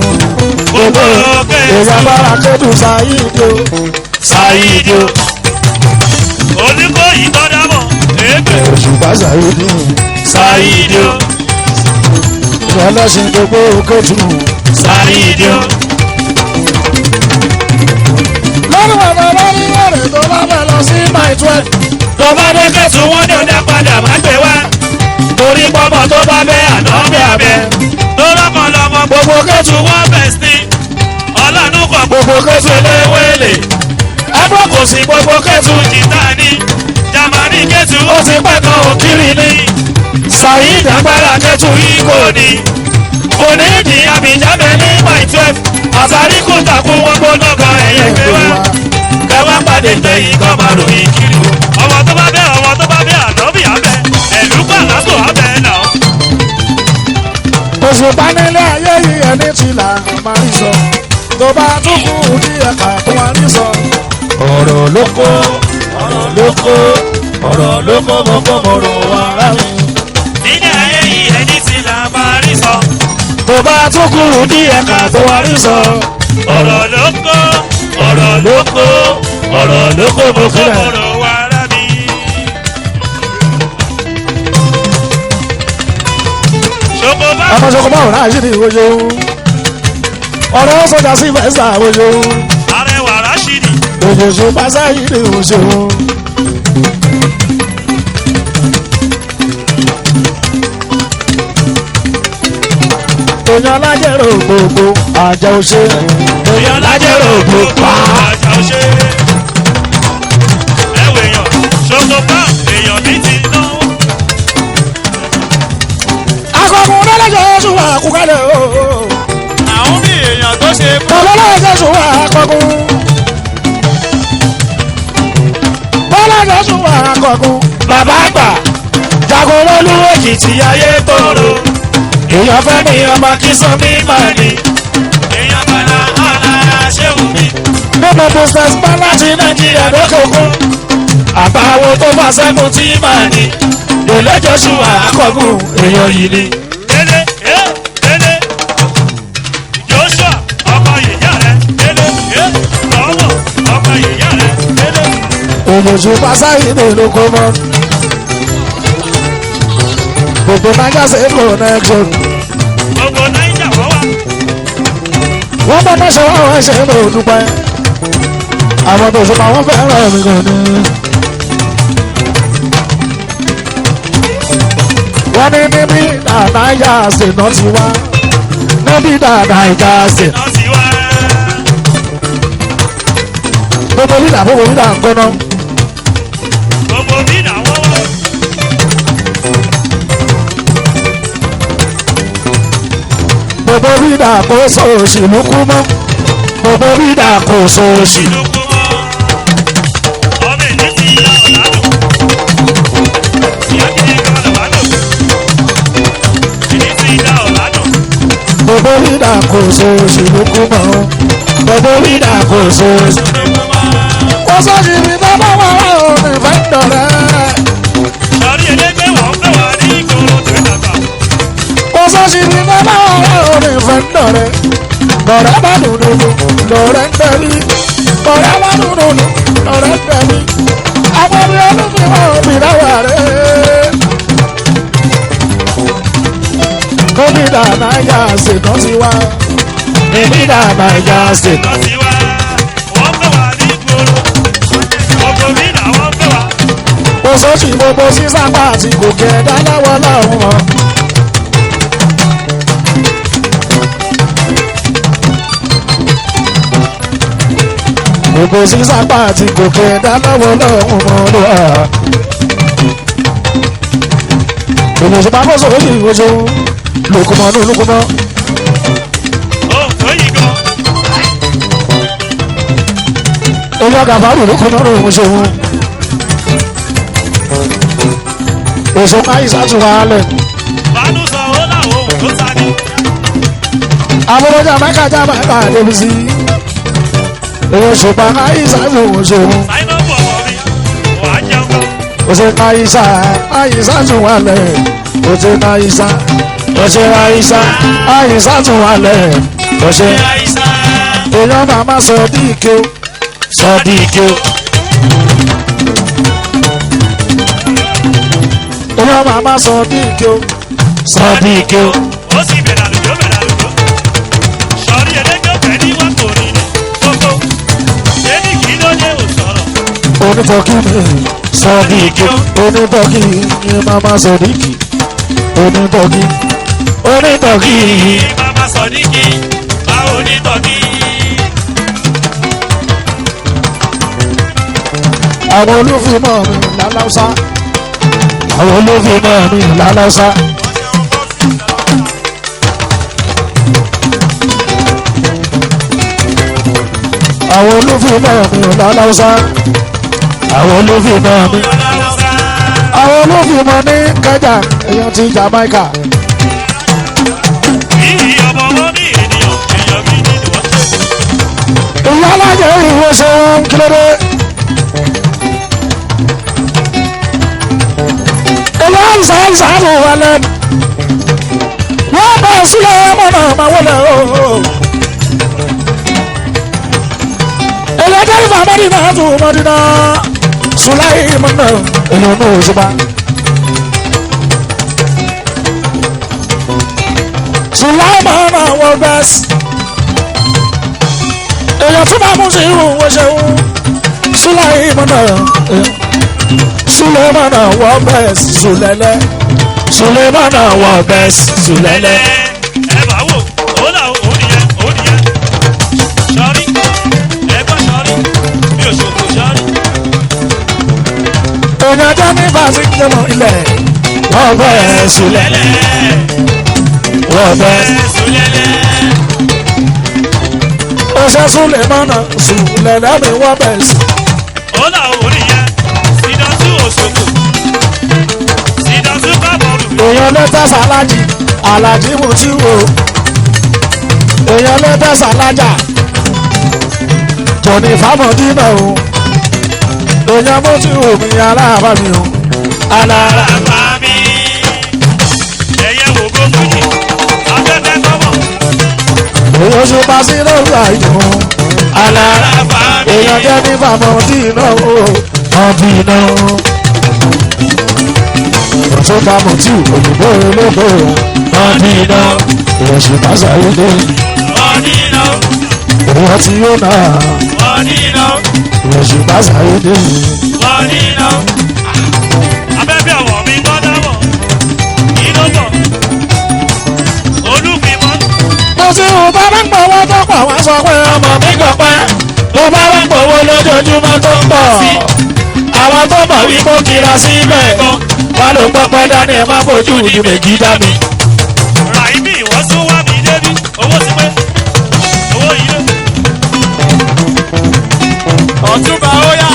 Gbogbo òkè tú. Èèyàn bára kédùn sáyídò. Sáyídò. Oníkòyí tó dámọ̀ èébè. Oṣù pàṣẹ sáyídò. Sáyídò. Ìrọ̀lẹ́sìn gbogbo òkètù. Sáyídò. Lọ́dún bàbá lórí wẹ̀rẹ̀ tó bá bẹ̀ lọ sí my 12. Tó bá dé kẹ́tù wọ́n ní ọ̀dà padà má gbé wá. Torí pọ́pọ̀ tó bá bẹ́ àná bẹ́ abẹ́. Tó lọ́kàn lọ́mọ gbogbo kẹ́tù wọ́n bẹ̀ sí. Ọlọ́run kan gbogbo kẹ́tù eléwélé. Ẹgbẹ́ kò sí gbogbo kẹ́tù jìtá ní. Jamani kẹ́tù ó ti pẹ́ kan òkìrì ní. Saheed agbára kẹ́tù yìí kò ní. Kò ní ìdí àbíjábẹ́ ní my 12. Àtàrí kò takú wọn gbóná kan ẹ̀yẹ gbé wá. Kẹwàá pàdé lẹ́yìn kan máa ròyìn kiri o. Ọmọ tó bá bẹ́ ànábì abẹ́. Ẹ̀lú pàlásò abẹ́ náà. Oṣù panilé ayé yìí ẹni tí là máa ń sọ. Tó bá tún kú ní ẹ̀ka tó wà ní sọ. Ọ̀rọ̀ ló kó ọ̀rọ̀ ló kó ọ̀rọ̀ ló kó mọ̀kọ́mọ̀rọ̀ wà láwùjọ. Nínú ayé yìí ẹni tí là máa rí sọ. Tó bá tún kú ní ẹ̀ka tó wà ní sọ. Ọ̀rọ̀ ló kó ọ̀rọ̀ ló kó ọ̀rọ̀ ló kó mọ̀kọ́mọ̀rọ̀ wà lábí. Ṣoko bá Ọmọ ṣoko bá òun láàyè ní ìwòye o. Ọ̀rọ̀ sọ́jà sí fẹ́sà ìwòye o. Arẹwà Rashidi. Òṣèṣù bá sáyé ní ìwòye o. Èèyàn lájẹ̀rò gbogbo àjọ òṣè. Èèyàn lájẹ̀rò gbogbo àjà òṣè. Ẹ̀wọ̀ èèyàn ṣoko bá èèyàn ní ti náwó. Akọkùn lọ́lọ́jọ́ oṣù wà kúkálẹ̀ o. Àwọn bí èèyàn tó ṣe fún. Lọ́lọ́jọ́ oṣù wà akọkùn. Lọ́lọ́jọ́ oṣù wà akọkùn. Bàbá àgbà jagun lólú Èkìtì ayé tóró. Èèyàn fẹ́ ní ọmọ kí sọmí máa ní. Èèyàn bàlá àlà ṣéwù mi. Nínú business plan láti Nàìjíríà Àdókòkò àbáwo tó bá sẹ́kù tí máa ní. Lọ́lọ́jọ́sù àkọ́gùn èèyàn yìí ni. Délé délé Joshua ọkọ yìyá rẹ̀ délé lọ́wọ́ ọkọ yìyá rẹ̀ délé. òyòṣù pásáyì ní ìlú kọ́mọ́. Gbogbo Naija ṣe connection. Gbogbo Naija wọ́n wá. Wọ́n bá náà ṣe wọ́n wọ́n ṣe ń lò dúpẹ́. Àwọn tó ṣe máa wọ́n fẹ́ràn mi gan ni. Wọ́n ní níbi Naija ṣe náà ti wá. Níbi Naija ṣe. Náà ti wá. Gbogbo bídà ń kọ́nà. Gbogbo bídà wọ́n wá. Gbogbo bídà kò sọ òṣèlú kú mọ́. Gbogbo bídà kò sọ òṣèlú. Ọmọ ìlú ti yá ọ̀làdùn. Ìyá kìíní kan lọ́wọ́dùn. Ìlú ti yá ọ̀làdùn. Gbogbo vida kò so òṣèlú kú mọ́ gbogbo vida kò so kò so òṣèlú tó bá wà láwọn ìfẹ́ dọ̀rẹ́. sọrí elégbé wọn fẹ́ wà ní ìgboro tó dàgbà. kò so òṣèlú tó bá wà láwọn ìfẹ́ dọ̀rẹ́. lọ́rẹ́ bá dùnú lọ́rẹ́ ń tẹ̀lé lọ́rẹ́ bá dùnú lọ́rẹ́ ń tẹ̀lé àwọn ọmọ olùfẹ́ wọn ò bí dáwà rẹ̀. gómìnà náírà ṣètò ti wá gómìnà náírà ṣètò. wọ́n ti wá wọ́n fẹ́ wà ní ìgboro gbogbo mi làwọn fẹ́ wà. kò sóṣì gbogbo sísápá àti gòkè ẹ̀dá láwọ́ láwọn mọ̀. gbogbo sísápá àti gòkè ẹ̀dá láwọ́ láwọn mọ̀ ló wà. ìmọ̀sùn máa bọ́ sọ̀rọ̀ yìí oṣù lókùmọ̀ ní olókùmọ̀. ohun tó yí gan. olú àgàfàrù lókùmọ̀ ní oṣù oṣù àìsàn tún wà lẹ̀. bánú sọ ó láwọn ohun tó sáré. àbúrọ̀jà mẹ́ka já mẹ́ka débi sí. oṣù pa àìsàn tún oṣù. sáínà bọ̀ wọ̀ mi wàá jẹun gan. oṣù àìsàn tún wà lẹ̀. oṣù àìsàn tún wà lẹ̀. oṣù èèyàn màmá sọ díìkì o. sọ díìkì o. èèyàn màmá sọ díìkì o. sọ díìkì o. ó sì bẹ̀rẹ̀ àlùjọ bẹ̀rẹ̀ àlùjọ. sọrí elégbé fẹ́ ní wọ́n kò ní gbogbo. dédì kí ló dé ò sọ̀rọ̀. onítọ̀kì ni sọ díìkì o. onítọ̀kì ni màmá sọ díìkì. onítọ̀kì. mama sọdíkì báwo ní tọ́kì. àwọn olùfimọ̀ mi lálàúsá. àwọn olùfimọ̀ mi lálàúsá. àwọn olùfimọ̀ mi lálàúsá. àwọn olùfimọ̀ mi. àwọn olùfimọ̀ ní kẹjà èèyàn ti Jamaica. ìyí ọmọ wọn ní ènìyàn èèyàn bí nínú wọn ṣe. ìyá alájẹ ìwé ṣe wọn kílódé. ìyá àìsàn ló wà lẹ́nu. wọ́n bá sílẹ̀ mọ́nà máa wọlé o. èyí tẹ́lifà mọ́dínà tó mọ́dínà. sùláì mọ́nà èèyàn náà ṣùgbọ́n. sùláì mọ́nà wọ́n bẹ́ẹ̀ sí. èèyàn tó bá mú sí irun wọ́n ṣe ń. sùláì mọ́nà Sulemana wọ bẹ́ẹ̀ Sulele. Sulemana wọ bẹ́ẹ̀ Sulele. ẹ bá wò ó là ó nìyẹn sọrí ẹgbọ́n sọrí bí òṣòfò sọrí. Ònyàjá ní bàtí jẹmọ ilẹ̀. Wọ bẹ́ẹ̀ Sulele. Wọ bẹ́ẹ̀ Sulele. Ó ṣe Sulemana Sulele mi wọ bẹ́ẹ̀. ó là ó nìyẹn sídọ̀tú òṣòfò sídọ̀tú kábọ̀rù. Èèyàn lẹ́tẹ̀sà alájì alájì mo ti wò. Èèyàn lẹ́tẹ̀sà alájà Tòní Fámọ̀dínà o. Èèyàn mo ti wò mí aláàbá mi o. Aláràbá mi ẹyẹ wò gómìnì afẹ́fẹ́ kọ́mọ̀. Èèyàn ṣe bá sí lórí àìdùn. Aláràbá mi Èèyàn jẹ́ ní Fámọ̀dínà o. Ọ̀bìnà ọ̀tún bámọ̀ tí òyìnbó olóògbé ọ̀bìnà ìrẹsì pàṣẹ dé ọ̀nìnà ìwọ́n tí yóò náà ọ̀nìnà ìrẹsì pàṣẹ dé. ọ̀nìnà abẹ́bẹ́ ọ̀wọ̀ mi gbọ́dọ̀ wọ̀ kí ló bọ̀ olúfimọ́. mo ti hù bá bá ń pọ̀ wọ́n tó pọ̀ wá sọ pé ọmọ mi kò pẹ́ mo bá bá ń pọ̀ wọ́n lójoojúmọ́ tó ń bọ̀ àwọn tó mọ̀ wí kó kira síbẹ̀ wà ló pẹ́pẹ́ dání ẹ má fojú ìdí méjì dá mi. Ràìmí wọ́n tún wá mi débi owó ti pé owó yìí ló. Ọ̀túnba ó yá.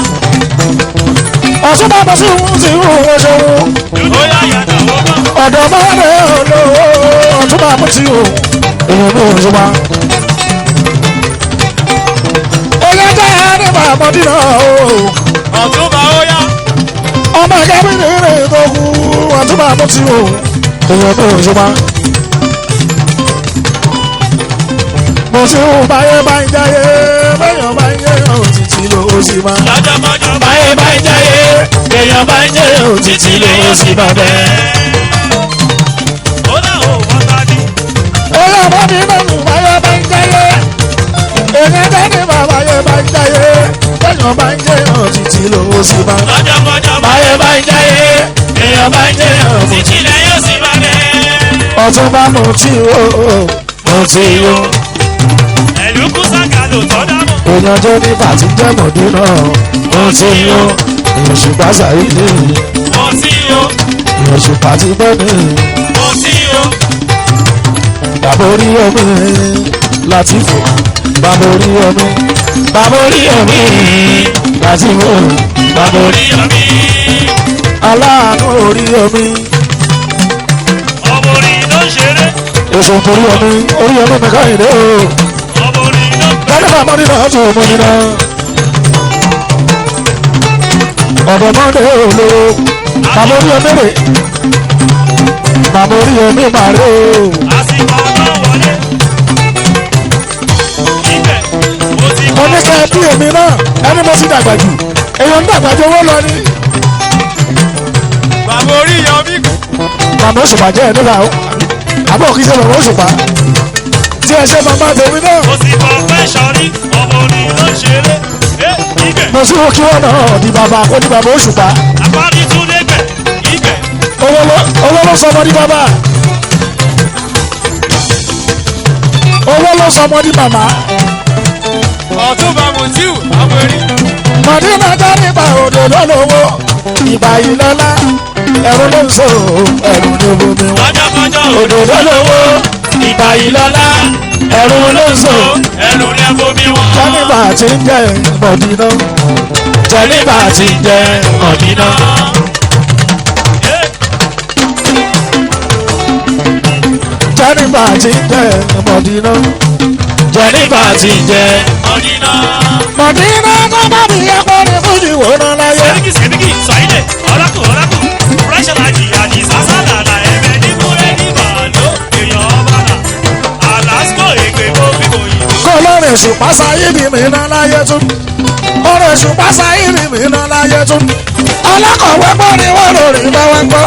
Ọ̀túnba bọ̀ sí ìhun ti ìhun oṣù. Ó yá yàtọ̀ owó mọ́. àdọ̀mọ́lẹ̀ olówó ọ̀tún bá mú tí o èèyàn ní òun ṣe wá. oyè jẹ́ ní bàmọ́dí náà o. ọ̀tún bá ó yá. ọmọ ẹ̀gẹ́ mi ní ìrìn tó kú ọ̀tún bá mú tí o èèyàn ní òun ṣe wá. mo ti ń báyé bá ń jáyé bẹ́yàn bá ń yé òtítì ló sì máa. lọ́jọ́kọ́jọ́ báyé bá ń jáyé èèyàn bá ń jẹ́ òtítì ló sì máa bẹ́ẹ̀. ó náà ò wọ́n bá ní. oyè ọmọ mi lẹ́nu báyé bá ń jáyé èèyàn dání bàbáyé bá ń jáyé bẹ́yàn bá ń yé òtítì ló sì máa. lọ́jọ́kọ́jọ́ báyé bá ń jáyé èèyàn bá ń jẹ́ òtítì ló sì máa bẹ́ẹ̀. ọ̀tún bá mú tí o mú tí o. ẹ̀lú kùsàkà ló tọ́ dámọ̀. èèyàn jẹ́ ní bàtí jẹ́ mọ̀dí náà mú tí o. èèyàn ṣùgbọ́n sàyí ní mo ti yó. èèyàn ṣùgbọ́n ti bẹ́ ní. mo ti yó. bàbá orí omi láti fò bàbá orí omi bàbá orí omi láti fò bàbá orí orí omi. aláàánú orí omi ọmọ orí ló ń ṣeré. èso orí omi mẹ́ka ìdè o ọmọ orí ló ń gbé. lẹ́nu bàbá nínú ọ̀tún omi nínú ọ̀dọ̀mọdé olówó bàbá orí omi rè bàbá orí omi màrè o. àsìkò ọ̀nà wọlé. ibẹ̀ mo ti mo ní ká bí èmi náà ẹni mo ti dàgbà jù èèyàn ń dàgbà jù owó lọ ní. bàbá orí yan mí. màmá òṣùpá jẹ́ ẹ̀ nígbà ó àbọ̀ kí ṣe màmá òṣùpá tí ẹ ṣe màmá tèmi náà. mo ti kọ pé sọrí ọmọ orí ló ń ṣeré. ibẹ̀ mo sì wò kí wọ́n náà di bàbá kó di bàbá òṣùpá. àpárí tún lẹ́gbẹ̀. ibẹ̀ owó ló sọmọ di bàbá owó ló sọmọ di màmá. ọ̀tún bá mo tíù ọmọ orí. mọ̀dínà já nípa òde lọ́lọ́wọ́ ìgbà yìí lọ́lá ẹ̀rù ló ń so ẹ̀rù ní omi wọn. lọ́jọ́kọ́jọ́ òde lọ́lọ́wọ́ ìgbà yìí lọ́lá ẹ̀rù ló ń so. ẹnu lẹ́fọ́ mi wọ́n. jẹ́nìbà tí ń jẹ́ mọ̀dínà jẹ́nìbà tí ń jẹ́ mọ̀dínà. jẹ́nìbà tí ń jẹ́ mọ̀dínà jẹ́nìbà tí ń jẹ́ ọ̀dínà. mọ̀dínà tó bá mi yẹ kó ní fújì wò ná láyé. sẹ́ríkì sẹ́ríkì sọ ilẹ̀ ọ̀rákù pírẹ́ṣọ̀ láti àdìsá sálàlà ẹ̀mẹ́ ní múlẹ̀ ní màlúù èèyàn ọ̀bàlà àlàsíkò ègbè bóbí kò yí. kó lórí ṣùpá sáyé ni mi ná láyé tún orí ṣùpá sáyé ni mi ná láyé tún alákọ̀wé gbọ́ ni wọ́n lórí bá wá gbọ́.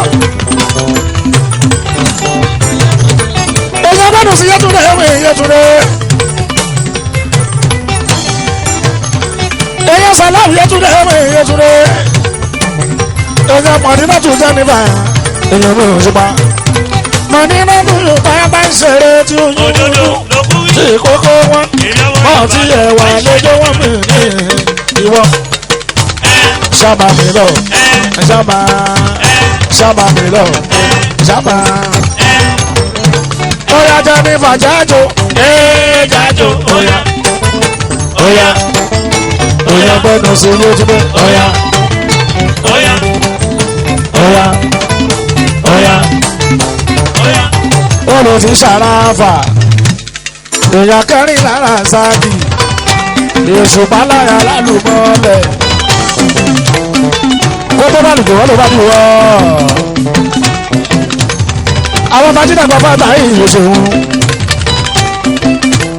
èyí ọgbọ́dún sí yẹtúndé ẹ̀wọ̀n yẹtúndé èyí sàlámù yẹtúndé ẹ̀wọ̀n yẹtúndé èyí mọ̀dínà tún jẹ́ níbà èyí mi ò ṣùpá mọ̀dínà tún yóò bá ń ṣeré tí ó yún òdodo ló kú wí. tí kókó wọn mọ̀ tí ẹ̀wà lójó wọn mi ní ìwọ sábà mi lọ sábà mi lọ sábà. Oya jẹ́ ní fàjájò. jájò Oya oya oya gbẹ́nu sí ní ojúmọ́. Oya óyá oya oya óyá. olù ti ṣàràfà. Èèyàn kẹrin lára sáàkì. Èṣù pálára lálùmọ́lẹ̀. Kó tó bá lùkọ́ wọ́n ló bá lù wọ́. Àwọn tajídàgbà fàtà yìí ṣòun.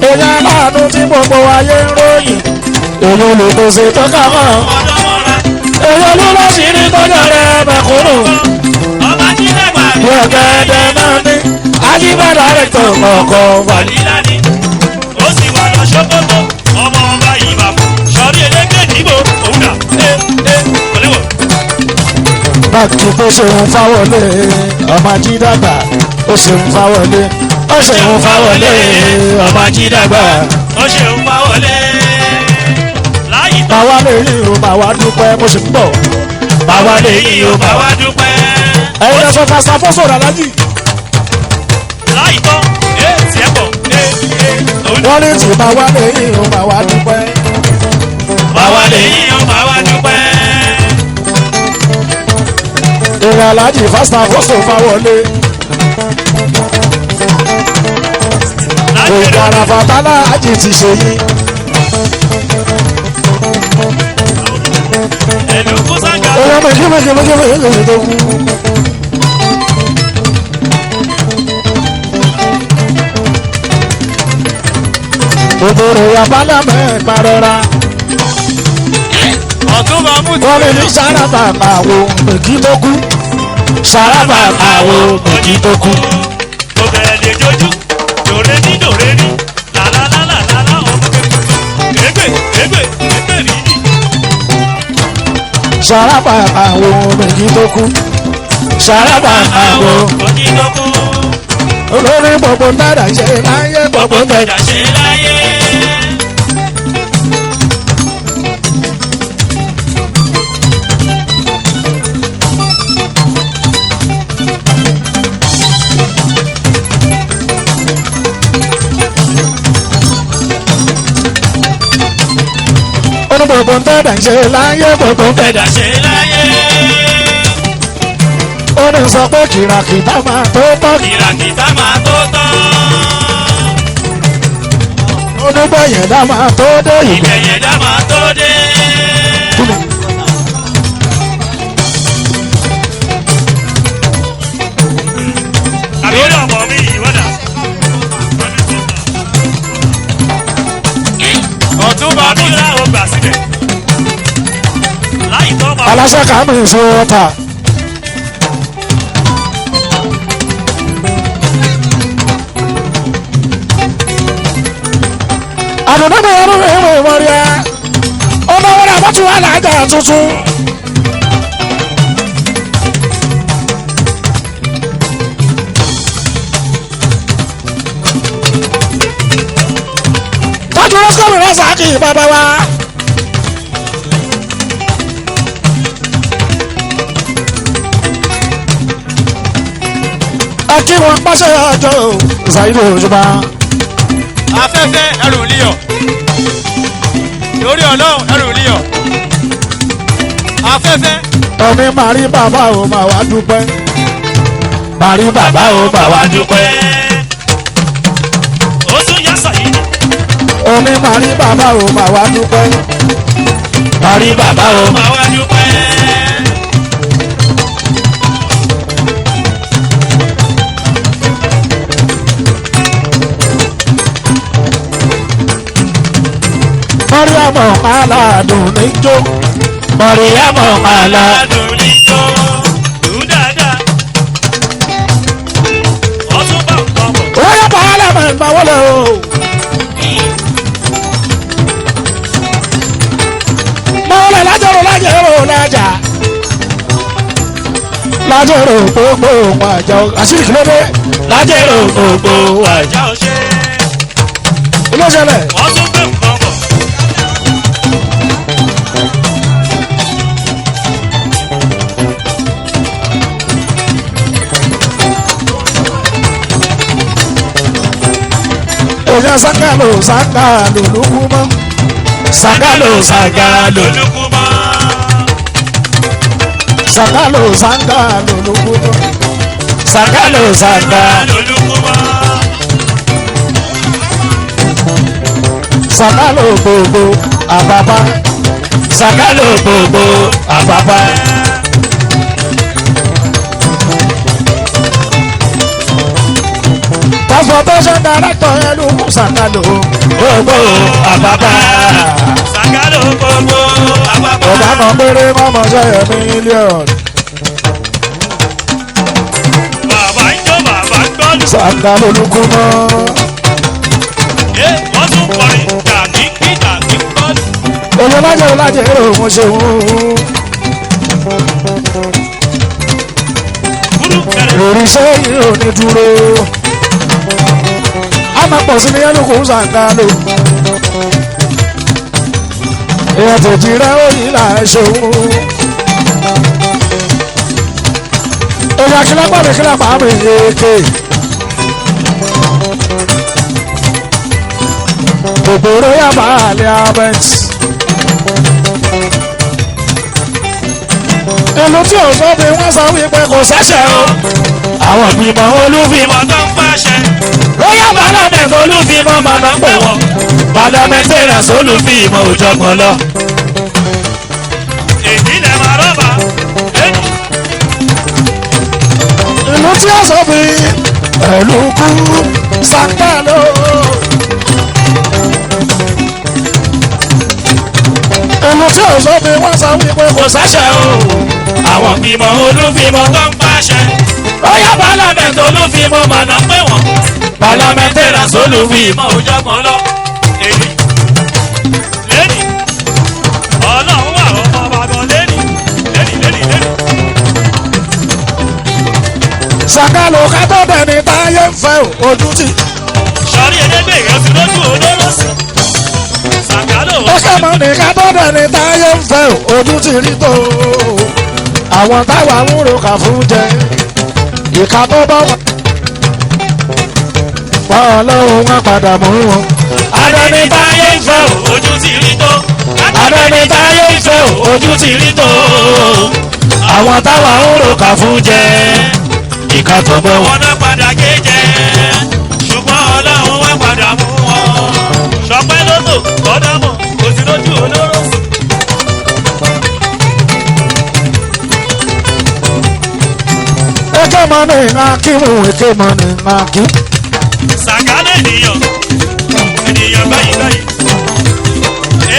Èèyàn aláàánú tí gbogbo ayé ń ròyìn. Èèyàn olùkóso tó kà mọ́. ọ̀dọ́mọ̀ra Èèyàn ló lọ sí ní tọ́jà rẹ̀ mẹ̀kúnnù. ọba tí dàgbà Yọ̀gẹ̀dẹ̀ náà ní. Ajíbádà rẹ̀ tó kọ̀ọ̀kan wà ní. wàlílá ni ó sì wà lọ ṣókòtò ọmọ ọba yìí bá fún sọrí elégbè níbo òun dà kòléwò. Báàkì tó ṣeun fáwọlé ọmọ ajídàgbà ó ṣeun fáwọlé ó ṣeun fáwọlé ọmọ ajídàgbà. ó ṣe ń bá wọlé láyìí tó Màá wá lè rí o màá wá dúpẹ́ mo sì ń bọ̀. bá wá lè yí o bá wá dúpẹ́. Ẹ̀yin lọ sọ pásítà fọ́sọ̀ ràlájì. láyìí tó tiẹ̀ bọ̀ òun Wọ́n ní tí màá wá lè rí o màá wá dúpẹ́. bá wá lè yí o bá wá dúpẹ́. Ìrìn àlájì pásítà fọ́sọ̀ fáwọlé òkè àràfàtàlà àjì ti ṣe yín. owó méjì tó kú. òbòrò yàbálà mẹ́ẹ̀ẹ́gbà rọra. wọ́n lè ní sàràbà àwò méjì tó kú. sàràbà àwò méjì tó kú. mo bẹ̀rẹ̀ lè jojú dòre ní làlálálàlá ọmọ kéègbè rí ni. sàràbà àwò méjì tó kú. sàràbà àwò méjì tó kú. olórí gbogbo náírà ṣe láyé gbogbo náírà ṣe láyé. gbogbo náírà ṣe láyé gbogbo náírà ṣe láyé. ó ní sọ pé kìràkìtà máa tó tán. kìràkìtà máa tó tán. onígbẹ̀yẹ̀dá máa tó dé. ìgbẹ̀yẹ̀dá máa tó dé. àbílẹ̀ ọmọ mi ìwọ́dà. ọ̀túnba mi láwọn gbà sílẹ̀. láì tọ́ ma. aláṣẹ kàmí ìṣòwòta. àdùnnú mi ọdún mi ìwé ìwọ̀rí ẹ ọmọ wọn náà bọ́tù wà láàjà tuntun. tọ́jú lọ́sọ̀rọ̀ lọ́sàkì bàbá wa. ẹ kí wọn pàṣẹ ọjọ́ ìsàyídò òṣùpá. afẹ́fẹ́ ẹrù líyọ̀ lórí ọlọ́run ẹrù líyọ̀ afẹ́fẹ́. ọ̀ní máa rí bàbá ò máa wá dúpẹ́. máa rí bàbá ò máa wá dúpẹ́. ó tún yá sàyí. ọ̀ní máa rí bàbá ò máa wá dúpẹ́. máa rí bàbá ò máa wá dúpẹ́. mọ̀ríyàmọ̀ aládùn níjó. mọ̀ríyàmọ̀ aládùn níjó. lù dáadáa. ọtún bá ń bọ̀ bọ̀. ó yẹ bàálà mọ̀ ìgbà wọlé o. mọ̀ọ́lẹ̀ lájọ̀rò lájọ̀rò lájà. lájọ̀rò gbogbo ohun àjà àṣírí kìlódé. lájọ̀rò gbogbo ohun àjà. ilé ìṣẹ̀lẹ̀. ọtún bẹ̀ ń bọ̀ bọ̀. Oya sangalo sangalo lukuma. Sangalo sangalo lukuma. Sangalo sangalo lukuma. Sangalo sangalo lukuma. Sangalo bobo ababa. Sangalo bobo ababa. Transportation director Eluku Sangalo gbogbo àbábá. Sangalo gbogbo àbábá. ọ̀gá kan péré mọ́mọ́ sẹ́yẹ mílíọ̀nù. bàbá ń jó bàbá ń gbọ́dọ̀. Sangalo lukú mọ́. wọ́n tún kọrin dàbí gbọ́dọ̀. Oye lájẹ̀ èrò mo ṣe wú. Òrìṣẹ́ yìí ò ní dúró. A máa pọ̀ sí ní Eluku Sangalo. Èèyàn tèjì rẹ̀ ó yí là ẹ̀ ṣòwò. Èèyàn akílẹ̀ pọ̀ mi kílẹ̀ máa mi yéèké. Kòkòrò yàbá àlẹ́ abẹ́ǹtì. Ìlú tí ò sọ bí wọ́n sọ wípé kò sẹ́sẹ̀ o. àwọn ìgbìmọ̀ olúfimọ́ ìmọ̀ tó ń pàṣẹ. lóyá parliament olúfimọ́ máa ná pé wọ́n parliamentarians olúfimọ́ òjọ̀gbọ́n lọ. èyí lè máa rọ́bà lẹ́nu. ìlú tí ó sọ fi pẹ̀lú kú sàkálò. ìlú tí ó sọ fi wọ́n sọ wípé kò sáṣẹ o. àwọn ìmọ̀ olúfimọ́ tó ń pàṣẹ. lóyá parliament olúfimọ́ máa ná pé wọ́n parliamentarians olúfimọ́. ìmọ̀ òjọ̀gbọ́n lọ. èyí lẹ́nu. ọlọ́run wà ọmọ bàbá lẹ́nu. lẹ́nu. sàkálò ká tó dẹni táyé ń fẹ́ ojú tì. sọrí ẹlẹgbẹ́ yẹn ti lójú olóró sí. sàkálò ó kẹ́mọ̀ ní ká tó dẹni táyé ń fẹ́ ojú tì rí tó. àwọn táwa ń ro kà fún jẹ ìka tó bá wà. wọ́n lọ́wọ́ wọn padà mú wọn. adẹni táyé ń fẹ́ ojú ti rí tó. adẹni táyé ń fẹ́ ojú tì rí tó. àwọn táwa ń ro kà fún jẹ ìka tó bá wà. wọn náà padà gé jẹ ṣùgbọ́n ọlọ́run wá padà mú wọn. sọpẹ́ lóto ọ̀dọ́mọ̀ kò sí lójú olóró sí. eke mọ ní akíwò eke mọ ní akí. sàkálẹ̀ ènìyàn báyìí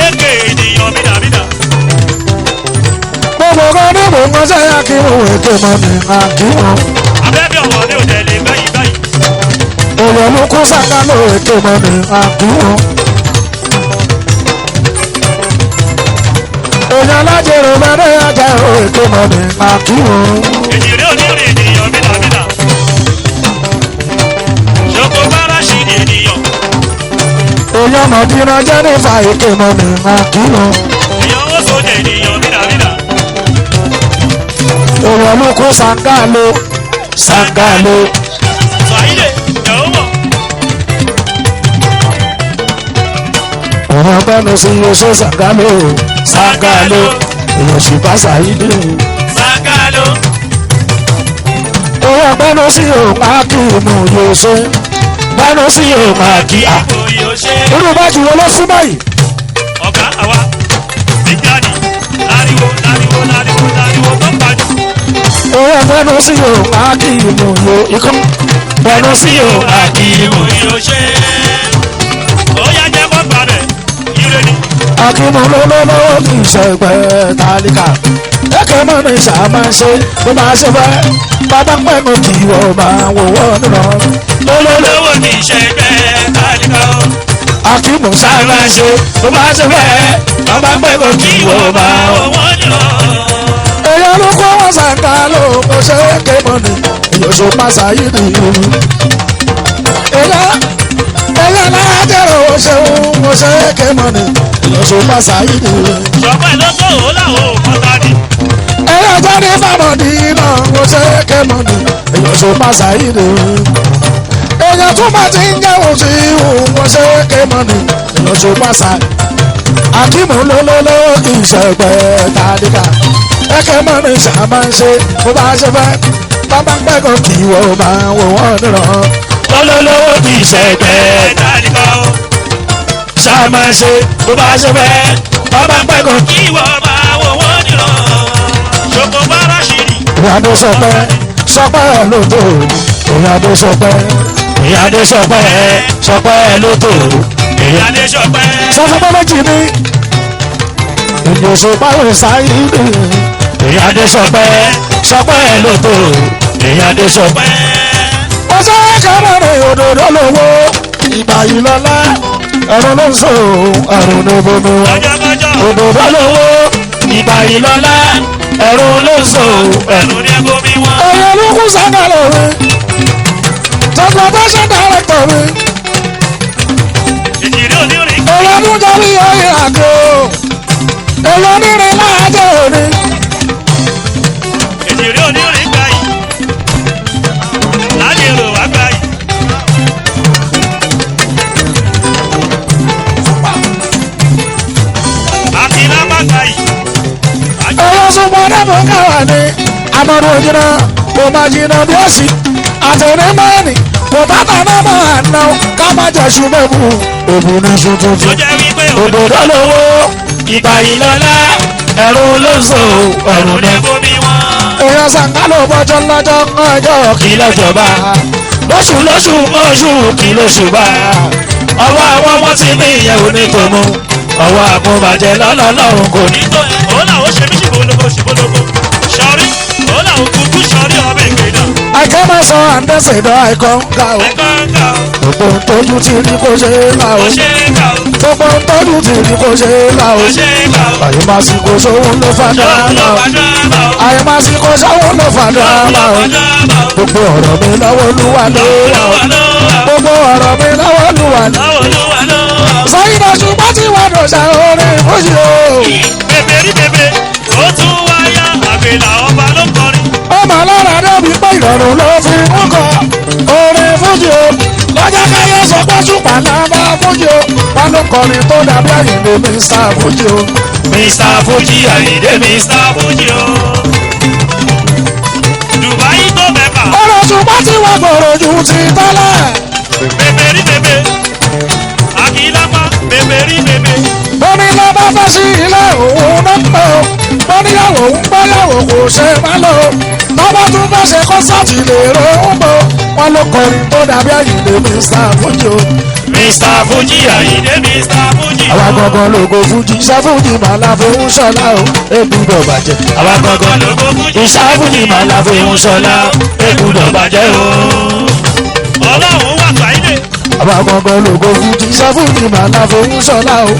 èké ènìyàn bídàbídà. gbogbo kan ní mò ń mọ́sẹ́ akíwò eke mọ ní akíwò. abẹ́bí ọ̀wọ́ ní òtẹ̀lẹ̀ báyìí. èèyàn ló kó sàkálò eke mọ ní akíwò. èèyàn lájẹrò bẹ́ẹ̀ ajá eke mọ ní akíwò. èjìrè onírìn ènìyàn bídàbídà. ṣoko faraṣì ènìyàn. èèyàn mọ̀dínà jẹ́ nífà eke mọ ní akíwò. èèyàn ó sóde ènìyàn bídàbídà. èèyàn ló kó sàkálò sàkálò. sàyílẹ̀ ẹ̀hún mọ̀. èèyàn gbẹ́nu sí oṣù sàkálò sàkálò. èèyàn ṣùgbọ́n sàyídì. sàkálò. èèyàn gbẹ́nu sí òun akíwò yóò ṣe. gbẹ́nu sí òun akí. òye ò ṣe. irú bá jù wọ́n lọ sí báyìí. ọ̀gá àwa bíjáde láriwo tó ń pàjù. èèyàn gbẹ́nu sí òun akíwò yóò ikọ́. gbẹ́nu sí òun akíwò. òye ò ṣe. ó yá jẹ́ kó gbà bẹ̀ ire ni. akíwò lọ́lọ́lọ́wọ́ kì í ṣe ẹgbẹ́ tálíkà. ẹ̀kẹ́ mọ́ ní sàmá ṣe bó bá ṣe fẹ́. bàbá pẹ̀lú kì í wọ́n máa wò wọ́n nínú. olólówó ní ìṣẹ́gbẹ́ tálíkà o. akíwò sàmá ṣe bó bá ṣe fẹ́. bàbá pẹ̀lú kì í wọ́n máa wò. owó ni o. èèyàn ló kó wọn sàǹkà ló mo ṣe é ké mọ́ ni ìyóṣù pàṣà yìí ni. èèyàn lájẹrò ṣeun mo ṣe é ké mọ́ ni ìyóṣù pàṣà yìí ni. sọpẹ́ ló tó o láwọn ò kọ́ta ni. èèyàn jáde fámọ́dì náà mo ṣe é ké mọ́ ni ìyóṣù pàṣà yìí ni. èèyàn tún bá ti ń jẹun sí ìhùn mo ṣe é ké mọ́ ni ìyóṣù pàṣà. akímù lólólówó kì í ṣẹgbẹ́ tàdíkà. ẹ̀kẹ́ mọ́ ní sàmá ń ṣe bó bá ṣe fẹ́. bàbá pẹ́kọ̀ kì í wọ́n máa wò wọ́n nìran. olólówó ní ìṣẹ́gbẹ́ tálíkà o. sàmá ṣe bó bá ṣe fẹ́. bàbá pẹ́kọ̀ kì í. ìwọ máa wò wọ́n nìran. ṣoko faraṣì ni. ìyáde sọpẹ́ sọpẹ́ lóto ìyáde sọpẹ́ ìyáde sọpẹ́ sọpẹ́ lóto ìyáde sọpẹ́. sọfúnpẹ́ méjì ní ìyóṣù báwo sáyé ní ìyáde sọpẹ́ sọpẹ́ lóto ìyáde sọpẹ́. ọjọ́ kẹrẹ́rẹ́ òdòdó lówó ìgbà yìí lọ́lá ẹ̀rọ ló ń sọ ẹ̀rọ ní bomi wọn. ọjọ́kọjọ́ òdòdó lówó ìgbà yìí lọ́lá ẹ̀rọ ló ń sọ ẹ̀rọ. ẹ̀rù ní ẹgbó mi wọ́n. ẹ̀yẹ ló kún sákàlọ̀ mi transportation director mi ìjìrì onírin. olódún jọrí oyè àgbo olónírin láàjọ òní. ìjìrì onírin gbà yìí. láti èrò wá gbà yìí. àti lápá gbà yìí. ẹ̀rọ súnmọ́ dẹ́mọ̀ káwà ní amọ̀dún òjìnà kò máa jìnnà bí ó sì àtẹnumọ́ni kò tàtà náà máa ná ká má jẹ́ ṣùgbẹ́bù òbí ní ṣu tuntun òdòdó lówó ìgbà yìí lọ́lá ẹ̀rù ló ń sọ ọ̀run ní bomi wọn. èèyàn sàǹgálò bọ́jọ́ lọ́jọ́ ọjọ́ kí lọ́jọba lóṣù lóṣù oṣù kí lóṣù bá ọwọ́ àwọn ọmọ tí ní ìyẹ̀wò ní tòmú ọwọ́ àkóbàjẹ́ lọ́lọ́lọ́run kò ní tó ẹ̀. ó làwọn ṣe mí ṣìbólógó ṣìbólógó ṣọrí ó làwọn kúkú ṣọrí ọbẹ̀ ìgbé náà. àìkọ́ máa sọ àǹdẹ́sẹ̀dọ̀ àìkọ́ ń ga o. gbogbo tójú ti rí kó ṣe é là o. gbogbo tójú ti rí kó ṣe é là o. àyè máa sì kó sóhun ló fàdá là o. àyè máa sì kó sóhun ló fàdá là o. gbogbo ọ̀rọ̀ mi lọ́wọ́ Olúwa ló wà o. gbogbo ọ̀rọ̀ mi lọ́wọ́ Olúwa ló wà o. sọ́yìn náà ṣùgbọ́n tí wàá dọ̀ṣà orin fújì o. bèbè rí bèbè ó tún wáyà àbèlà ọba ló kọrin. ọmọ alára débi pé ìrọ̀rùn ló fi ń kọ orin fújì o. lọ́jọ́ káyọ̀ sọ pé ṣùpà lábá fújì o. wọn ló kọrin tó dàbí àyìnbó Mr. Fújì o. Mr. Fújì àyìndé Mr. Fújì o. Dubai tó mẹ́fà. ọ̀rọ̀ ṣùgbọ́n tí wọ́n gbòòrò ju ti tọ́lẹ̀. bèbè rí bèbè àkìlápá bèbè rí bèbè. bọ́ni lọ bá fẹ́ sí ilé òun náà pẹ́ o. bọ́níyàwó ń gbọ́yàwó kò ṣe má lọ o. lọ́wọ́ tún fẹ́ ṣe kọ́sọ́ọ̀tì lè ro ń bọ̀. wọn ló kọrin tó dàbí àyìnbó Mr. Fújì o. Mr. Fújì àyìndé Mr. Fújì o. àwa gangan lógo Fújì iṣẹ́ Fújì máa la fún ṣọlá o. ègbúdọ̀ bàjẹ́. àwa gangan lógo Fújì iṣẹ́ Fújì máa la fún ṣọlá ègbúdọ̀ bàjẹ́ o. ọlọ́run wà sáyé. àwa gangan lógo Fújì iṣẹ́ Fújì máa la fún ṣọlá o.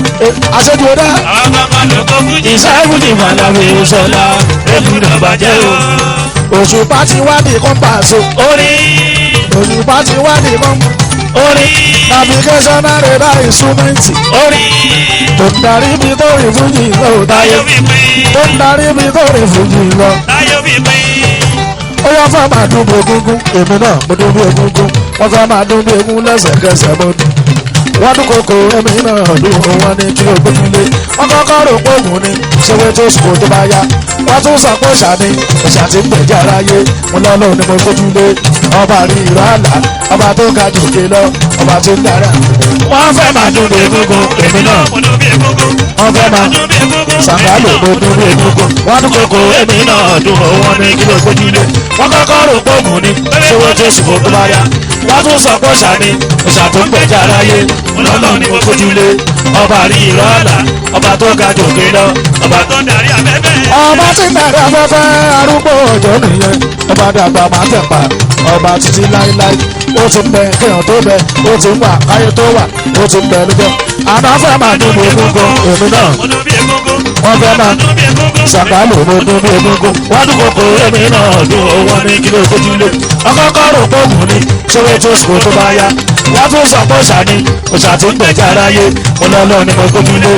àṣejù ọ̀dà. àwa gangan lógo Fújì iṣẹ́ Fújì máa la fún ṣọlá ègbúdọ̀ bàjẹ́ o. Òṣùpá ti wá ní kọ́mpáàsì. orí. Òṣùpá ti wá ní kọ́mpáàsì. orí. navigational radar instrument. orí. tó ń darí bí tó rí Fújì lọ. táyọ̀ bí pín. tó ń darí bí tó rí Fújì lọ. táyọ̀ bí pín. ó yọ fẹ́ máa dún bí egúngún. èmi náà mo dún bí egúngún. wọ́n fẹ́ máa dún bí egún lẹ́sẹ̀kẹsẹ̀ mo dún. wọ́n dún kókó èmi náà dún wọn ní kí o gbójúlé. wọ́n kọ́kọ́ rò pé òun ni ṣéwé tó sùn tó bá yá. wọ́n tún sọ pé ṣàní ẹ̀ṣà tí ń gbẹ̀jà aráyé. mo lọ́lọ́ ni mo gbójúlé. ọba rí ìrọ̀ àlà ọba tó ga jòkè lọ ọba tó ń dára. wọ́n fẹ́ máa dún bí egúngún èmi náà mo dún bí egúngún. wọ́n fẹ́ máa dún bí egúngún. sàǹgálò mo dún bí egúngún. wọ́n dún kókó èmi náà dún wọn ní kí ló gbójúlé. wọ́n kọ́kọ́ rò pé òun ni ṣéwé tó sùn tó bá yá. wọ́n tún sọ pé ṣàní ẹ̀ṣà tó ń gbẹ̀jà aráyé. mo lọ́lọ́ ni mo gbójúlé. ọba rí ìrọ̀ àlà ọba tó ga jòkè lọ ọba tó ń darí afẹ́fẹ́. ọba tí ń darí afẹ́fẹ́ arúgbó ọjọ́ nìyẹn. ọba dàgbà máa tẹ̀pa ọba títí láíláí. ó ti ń bẹ kéèyàn tó bẹ ó ti ń wà káyé tó wà ó ti ń bẹ lójọ́. àná fẹ́ máa dún bí egúngún èmi náà. mo dún bí egúngún. wọ́n fẹ́ máa dún bí egúngún. sàǹgálò mo dún bí egúngún. wọ́n dún kókó èmi náà dún wọn ní kí ló gbójúlé. ọkọ̀ọ̀kọ̀ rò pé òun ni ṣéwé tó sùn tó bá yá. wọ́n tún sọ pé ṣàní òṣà tó ń gbẹ̀jà aráyé. mo lọ́lọ́ ni mo gbójúlé.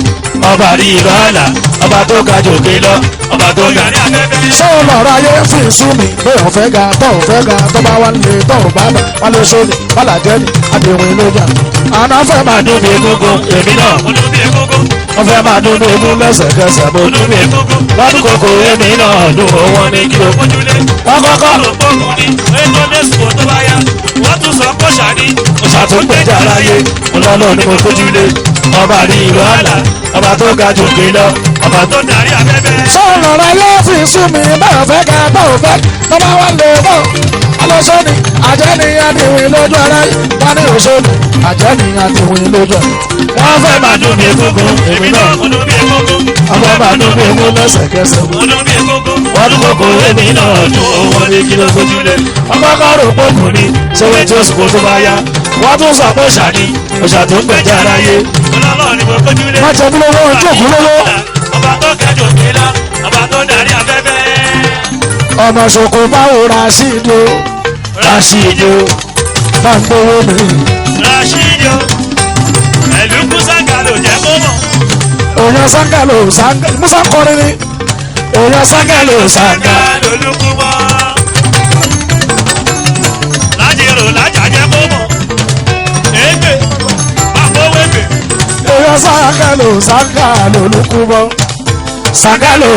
ọba rí ìrọ̀ àlà ọba tó ga jòkè lọ ọba tó ga ní afẹ́fẹ́. ṣé o lọ́ọ́ ráyé fi sú mi pé òun fẹ́ ga tó òun fẹ́ ga tó bá wà lè tó òun bá bá wà lè sóni bàlàjẹ́ ni àdéhùn lójà. àná fẹ́ máa dún bí egúngún èmi náà mo dún bí egúngún. wọ́n fẹ́ máa dún bí egún lẹ́sẹ̀kẹsẹ̀ mo mo dún bí egúngún. wọ́n dún kókó èmi náà dún wọn ní kí ló gbójúlé. wọ́n kọ́kọ́ ló gbógun ní ètò dẹ́sùkò tó bá yá. wọ́n tún sọ pé ṣàní òṣà tó ń gbẹ̀jà aráyé. mo lọ́lọ́ ni mo gbójúlé. ọba rí ìrọ̀ àlà ọba tó ga jòkè lọ ọba tó darí afẹ́fẹ́. ṣé o lọ́ọ́ ráyé fi sú mi bẹ́ẹ̀ fẹ́ ga tó òun fẹ́ tó bá wà lè tó alọ́sọ́ni àjẹ́ni àdìwìn lójú ara wọn ní òṣèlú àjẹ́ni àdìwìn lójú. wọ́n fẹ́ máa dún bí egúngún èmi náà mo dún bí egúngún. ọmọ bá dún bí egún lẹ́sẹ̀kẹsẹ̀ mo dún bí egúngún. wọ́n dún kókó èmi náà dún wọn ní kí ló gbójúlé. ọkọ̀ọ̀kọ̀ rò pé òun ni ṣéwé tó sùn tó bá yá. wọ́n tún sọ pé ṣàní òṣà tó ń gbẹ̀jà aráyé. mo lọ́lọ́ ni mo gbójúlé. má jẹ́ bí lówó ojú òkú lówó. ọba tó kẹjọ òkè lọ ọba tó darí afẹ́fẹ́. ọmọ ṣòkò báwo Rashidi Rashidi bá ń gbówó mi. Rashidi ẹ̀lú kúsàkà ló jẹ́ kó mọ̀. òyìn Sàngálò musa kọrin ni òyìn Sàngálò Sàngá lolúkú mọ́. lájèrò lájà jẹ́ kó mọ̀. ègbè àpòwé gbè. òyìn Sàngálò lukúbọ. Sàngálò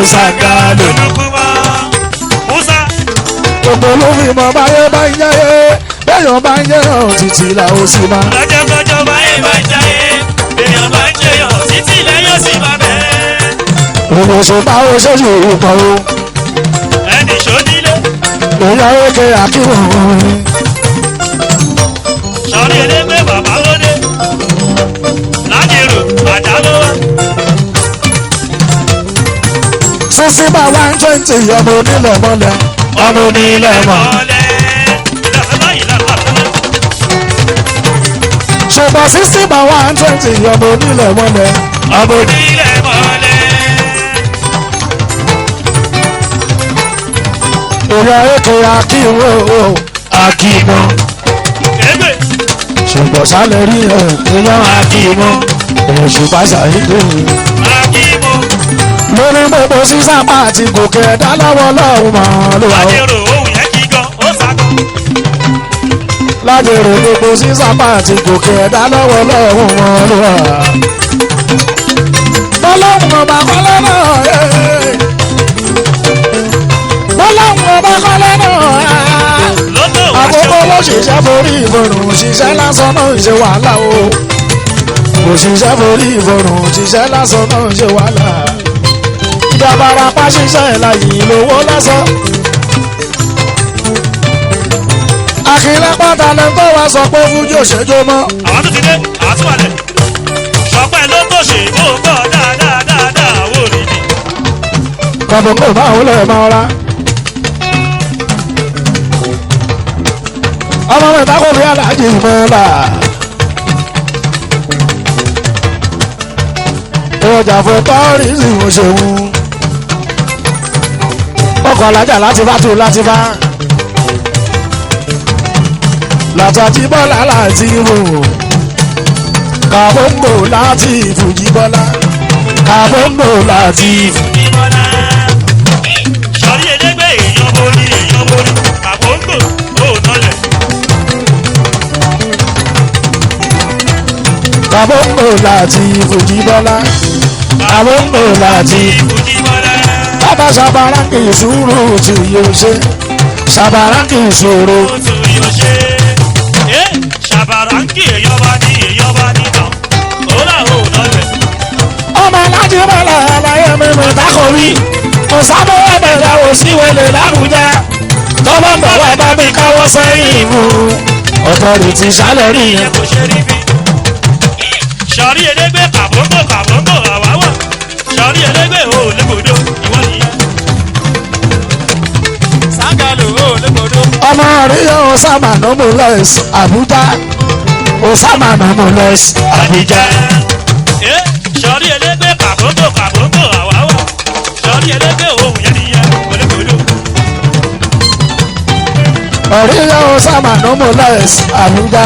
lolúkú mọ́. musa gbogbo ló fi mọ báyé bá ń yáyé bẹ́yàn bá ń yẹ̀yàn títí là ó sì máa. lọ́jọ́kọ́jọ́ báyé bá ń jáyé bẹ́yàn bá ń jẹyàn títí lẹ́yìn òsì máa bẹ́ẹ̀. òwò ṣùpá ó ṣèṣì ìpọ̀ o. ẹnì ṣòdílé. òyà òkè àkíwò orin. sọ̀rí elégbé bàbá lóde. lájẹrò àjà ló wá. sísí bá 120 ọmọ onílẹ̀ mọ́lẹ̀. ọmọ onílẹ̀ mọ́. ṣùgbọ́n sísí bá 120 ọmọ onílẹ̀ mọ́lẹ̀. ọmọ onílẹ̀ mọ́lẹ̀. òyà òkè àkíwò àkíwò. Ebe. ṣùgbọ́n sálẹ̀ rí ẹ̀ ìyàn àkíwò. òṣùpá ṣàyídé. Akíbo. lórí gbogbo sísápá àti gòkè ẹ̀dá lọ́wọ́ lọ́hùn mọ́ ló wà ó. lájẹrò ohun yẹn kí gan ó sàkó. lájẹrò gbogbo sísápá àti gòkè ẹ̀dá lọ́wọ́ lọ́hùn mọ́ ló wà. bọ́lọ́hùn ọba kọ́lẹ́ náà bọ́lọ́hùn ọba kọ́lẹ́ náà lọ́tọ̀ wá àkókò ló ṣiṣẹ́ forí ìbòrùn ṣiṣẹ́ lásán náà ń ṣe wàhálà o. òṣìṣẹ́ forí ìbòrùn ṣiṣẹ́ lásán náà ń ṣe wàhálà. ìjàmbára pa ṣiṣẹ́ láyé lówó lásán. àkìlẹ̀ pátálẹ̀ tó wá sọ pé fújì òṣèjọ mọ́. àwọn tó ti dé àtúwalẹ̀ ṣọpẹ́ ló tó ṣe ó gbọ́ dáadáa wò rí ni. kọ̀bùnkù báwo lè máa ra. ọmọ mẹ́ta kò rí aláàjì mọ́lá. ọjà fún tọ́rìsì òṣèlú. ọkọ̀ alájà láti bá tó láti bá. látàtí bọ́lá láti rò. kàbóńgò láti fùjì bọ́lá. kàbóńgò láti fùjì bọ́lá. sọrí elégbé èèyàn borí àbóńgò ó nọlẹ̀. kàbóńgò láti fùjì bọ́lá. kàbóńgò láti fùjì bọ́lá. bàbá ṣàbàrà kì í sùúrù tí yóò ṣe. ṣàbàrà kì í sùúrù. ó tún yóò ṣe. ṣàbàránkì èèyàn bá ní tán ó là ó nọlẹ̀. ọmọ alájí bọ́lá aláyé mímú tákòrí. kò sábà ẹ̀bẹ̀rẹ̀ ò sí wẹlé làbújá. tọ́lọ́ ń bọ̀ wá bá mi káwọ́ sẹ́yìn mú. ọ̀tọ̀rìtì sálẹ̀ rí yẹn. kò ṣe rí bí. sọrí elégbé kàbóńgò àwáwọ̀ sọrí elégbé ò légbodò ìwọ nìyẹn. ságàlò ò légbodò. ọmọ àríyá osama nomules abuja. osama nomules abuja. sọrí elégbé kàbóńgò àwáwọ̀ sọrí elégbé òun yẹn nìyẹn ò légbodò. àríyá osama nomules abuja.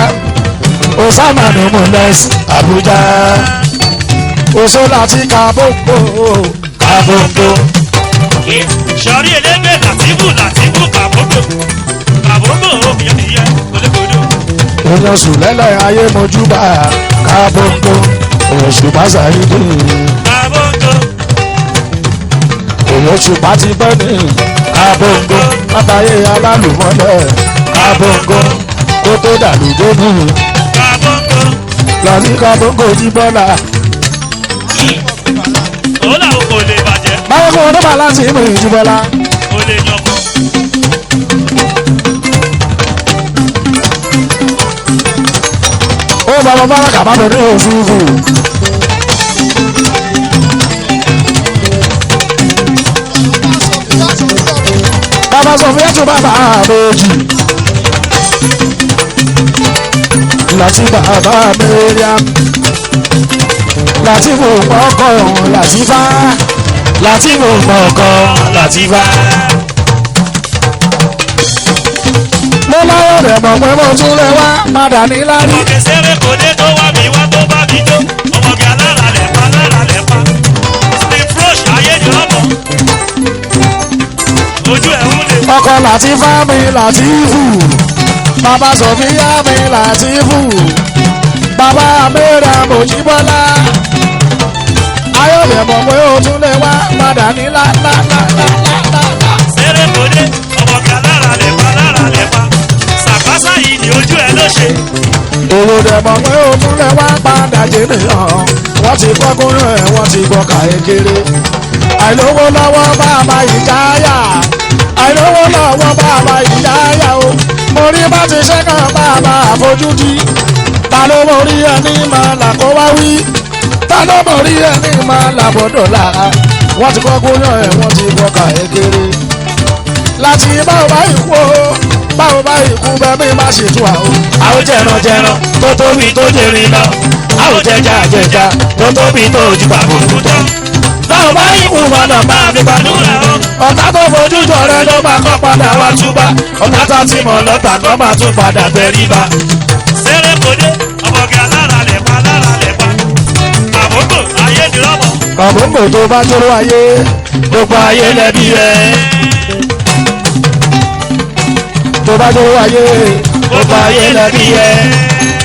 osama nomules abuja. oṣó láti kàbóńgò. sọrí elégbé làtìbù kàbóńgò òun yẹn nìyẹn ò légbodò. èèyàn sùn lẹ́lẹ̀ ayé mojúbà kàbóńgò. òṣùpá ṣàyídé. kàbóńgò. òṣùpá ti pẹ́ ní kàbóńgò. látàyè alálùmọ́lẹ̀ kàbóńgò. kó tó dàlùjọ́ ní. kàbóńgò. lọ́sí kàbóńgò jí bọ́lá. ó làwọn kò lè bàjẹ́. báwo kò ní bàlá sí ìmọ̀ ìjí bọ́lá. ó lè yọkọ. ó bàbá bàbá kàbá bẹ̀rẹ̀ òfurufú. bàbá sọ fún yàtọ̀ bàbá àbòjì. láti bàbá mẹ́rìàm. láti mò ń ọkọ̀ láti bá. láti mò ń ọkọ̀ láti bá. mo láyọ̀ rẹ̀ mọ̀ pé mo tún lè wá padà ní lárí. ọmọge sẹ́rẹ̀ kò dé tó wá mi wá tó bá mi jó ọmọge alára lẹ̀ pa steve frosh ayé ni ọmọ ojú ẹ̀ ń lè. ọkọ̀ láti fá mi láti fù. bàbá sọ̀fíà mi láti fù. bàbá mẹ́rìàm òjìbọ́lá. ayọ̀ rẹ̀ mọ̀ pé o tún lè wá padà ní lárí. sẹ́rẹ̀ kò dé ọmọge alára lẹ̀ pa. ṣe. èrò dẹ̀ mọ̀ pé òtún lẹ wá padà jẹ́ nìyàn wọ́n ti kọ́kún rẹ̀ wọ́n ti gbọ́ kàyé kéré. àìlówó lọ́wọ́ bàbá ìjáyà àìlówó lọ́wọ́ bàbá ìjáyà o mo rí bá ti ṣẹ́kàn bàbá àfojúdi ta ló mọ rí ẹni máa là kó wá wí ta ló mọ rí ẹni máa là bọ́dọ̀ là wọ́n ti kọ́kún rẹ̀ wọ́n ti gbọ́ kàyé kéré. láti báwo bá ikú o báwo bá ikú bẹ́ẹ̀ mi má ṣètò àwọn. àwọn jẹran tó tóbi tó jẹrin lọ àwọn jẹja tó tóbi tó ju pàbùkù tán. báwo bá ikú wọn náà máa fi gbàdúrà o. ọ̀tá tó fojú jọ rẹ ló máa kọ́ padà wá túbà ọ̀tá tó ti mọ̀ lọ́tà tó máa tún padà bẹ̀rí bá. sẹ́rẹ̀ kòdé ọmọge alára lẹ̀ pa àbókò ayé ni rọ́bọ̀. àbókò tó bá jóró ayé gbogbo ayé lẹ́bi rẹ̀. tó bá jóró ayé gbogbo ayé lẹ́bi rẹ̀.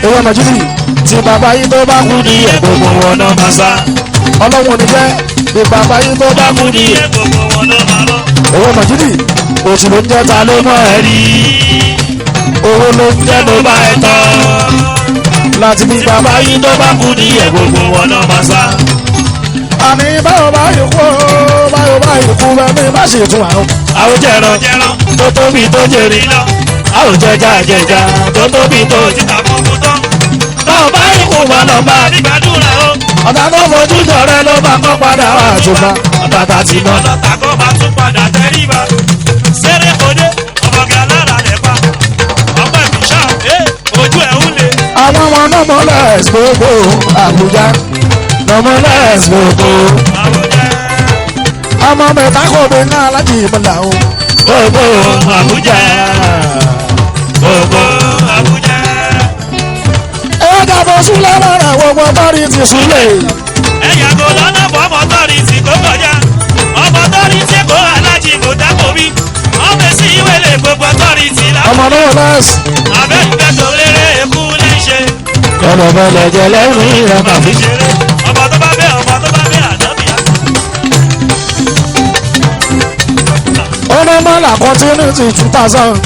ewé mọ̀júlì tí bàbá yín tó bá kú ní ẹ̀ gbogbo wọn náà máa sá. ọlọ́run ní jẹ́ bí bàbá yín tó bá kú ní ẹ̀ gbogbo wọn náà máa lọ. ewé mọ̀júlì òṣù ló ń jẹ́ ta ló mọ̀ ẹ́ rí owó ló ń jẹ́ ló bá ẹ tọ́ láti bí bàbá yín tó bá kú ní ẹ̀ gbogbo wọn náà máa sá. àní báwo bá ikú báwo bá ikú bẹ́ẹ̀ mi má ṣètò àwọn. àwọn jẹran tó tóbi tó jẹrin lọ àwọn jẹja tó tóbi tó ti pàbùkù tán. báwo bá ikú wọn náà máa fi gbàdúrà o. ọ̀tá tó fojú jọ rẹ ló máa kọ́ padà wá túbà ọ̀tá tá ti mọ̀ lọ́tà kó máa tún padà tẹ̀rí bá. sẹ́rẹ̀ kòdé ọmọge alára lẹ̀ pa ọmọ ìfìṣà ojú ẹ̀ ń le. àwọn ọmọ náà mọ́lẹ̀ gbogbo Àbújá náà mọ́lẹ̀ gbogbo ọmọ mẹ́ta kò bí ní alájì ìmọ̀lá o. gbogbo Àbújá gbogbo Àbújá. ẹ̀yà dàbọ̀ súnlẹ̀ mọ́ra gbogbo bọ́ọ̀rì ti súnlẹ̀. ẹ yàgò lọ́nà fún ọmọ tọ́rì tí kò kọjá ọmọ tọ́rì tí kò alájì kò dákò mí ọmọ èsì ìwélé gbogbo tọ́rì tí lápò. ọmọ náà lẹ́sì. abẹ́rùbẹ́ tó rere èkú lè ṣe. kọlọ̀bọ̀lẹ̀ jẹ lẹ́rù ìrẹ̀ ọmọ fi ṣeré ọmọ tó bá bẹ́ ànábìá. ọmọ mọ́là continuity 2020.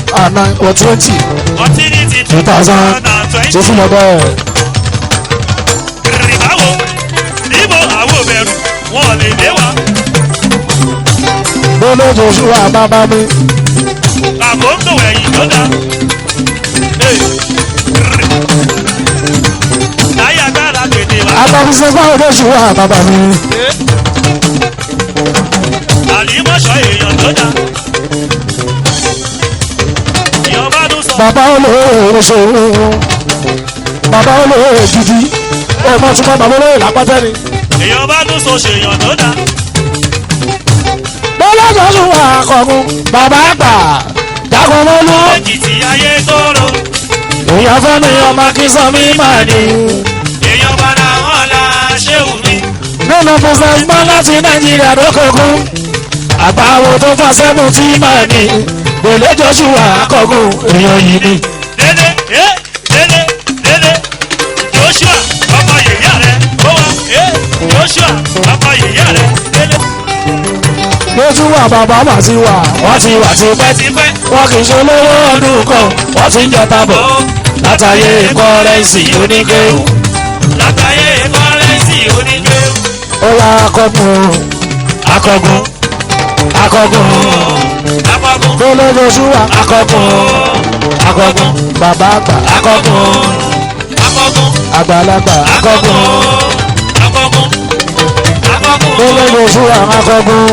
continuity 2020 tó fún mọ́ bẹ́ẹ̀. rìbáwo níbo àwọn òbẹ̀rù wọn lè lé wa. gbólójú ṣúwà bàbá mi. àkóńtò ẹ̀yìn ló dá. láyé agbára gbèdé wa. àtàkùnsẹ́ báwo ló ṣúwà bàbá mi. àlìmọ̀ṣọ́ èèyàn ló dá. ìyọba ló sọ. bàbá olóòrè ṣòro bàbá olóòrè gidi ọmọ tí wọn bàbá olóòrè lápátẹ́ ni. ìyọba ló sọ ṣèyàn ló dá. gbólójú ṣúwà kọ̀ọ̀kan bàbá àgbà jákòmọ́lú. èkìtì ayé tóró. èèyàn fẹ́ mi ọmọ kí sọ mí máa ní. èèyàn padà wọn la ṣéwù mi. nínú businessman láti Nàìjíríà lókòókún àgbáwo tó fà sẹ́mu tí máa ní. gbèlè Joshua akọ̀gùn èèyàn yìí ni. dédé dédé Joshua ọmọ yèyá rẹ ó wá Joshua ọmọ yèyá rẹ dédé. lójú wa bàbá mà ti wà wọ́n ti wà tipẹ́tipẹ́. wọ́n kì í ṣe olówó ọdún kan wọ́n ti ń jọta bọ̀ látàyè kọ́rẹ́ǹsì oníkéwù. látàyè kọ́rẹ́ǹsì oníkéwù. ó yá akọ̀gùn akọgun gbèlè Joshua akọgun bàbá àgbà akọgun àgbàlagbà akọgun gbèlè Joshua akọ̀gùn.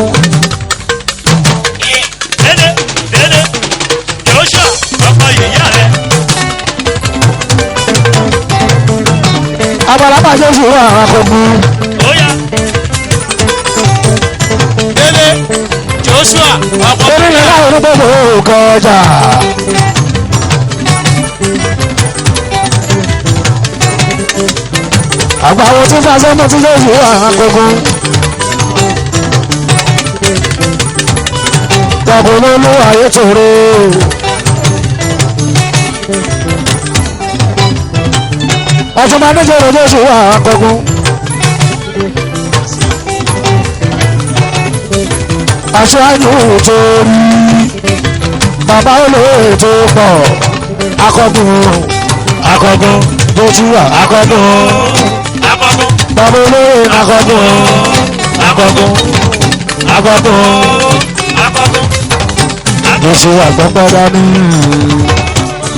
dédé Joshua ọmọ yèyá rẹ. àgbàlagbà Joshua akọ̀gùn. Oya. Délé Joshua ọkọ. orílẹ̀ láwọn onígbòmò kọjá. àgbàwo tí fà sẹ́mu tí Joshua akọ̀gùn. tọkùn ló lú ayé tòrò. ọtún máa ní jẹ́rọ Joshua akọ̀gùn. aṣáájú tó rí bàbá olóyè tó pọ̀ akọ̀gùn akọgun Joshua akọgun akọgun bàbá olóyè akọgun akọgun akọgun akọgun Joshua gbọ́pẹ́ dání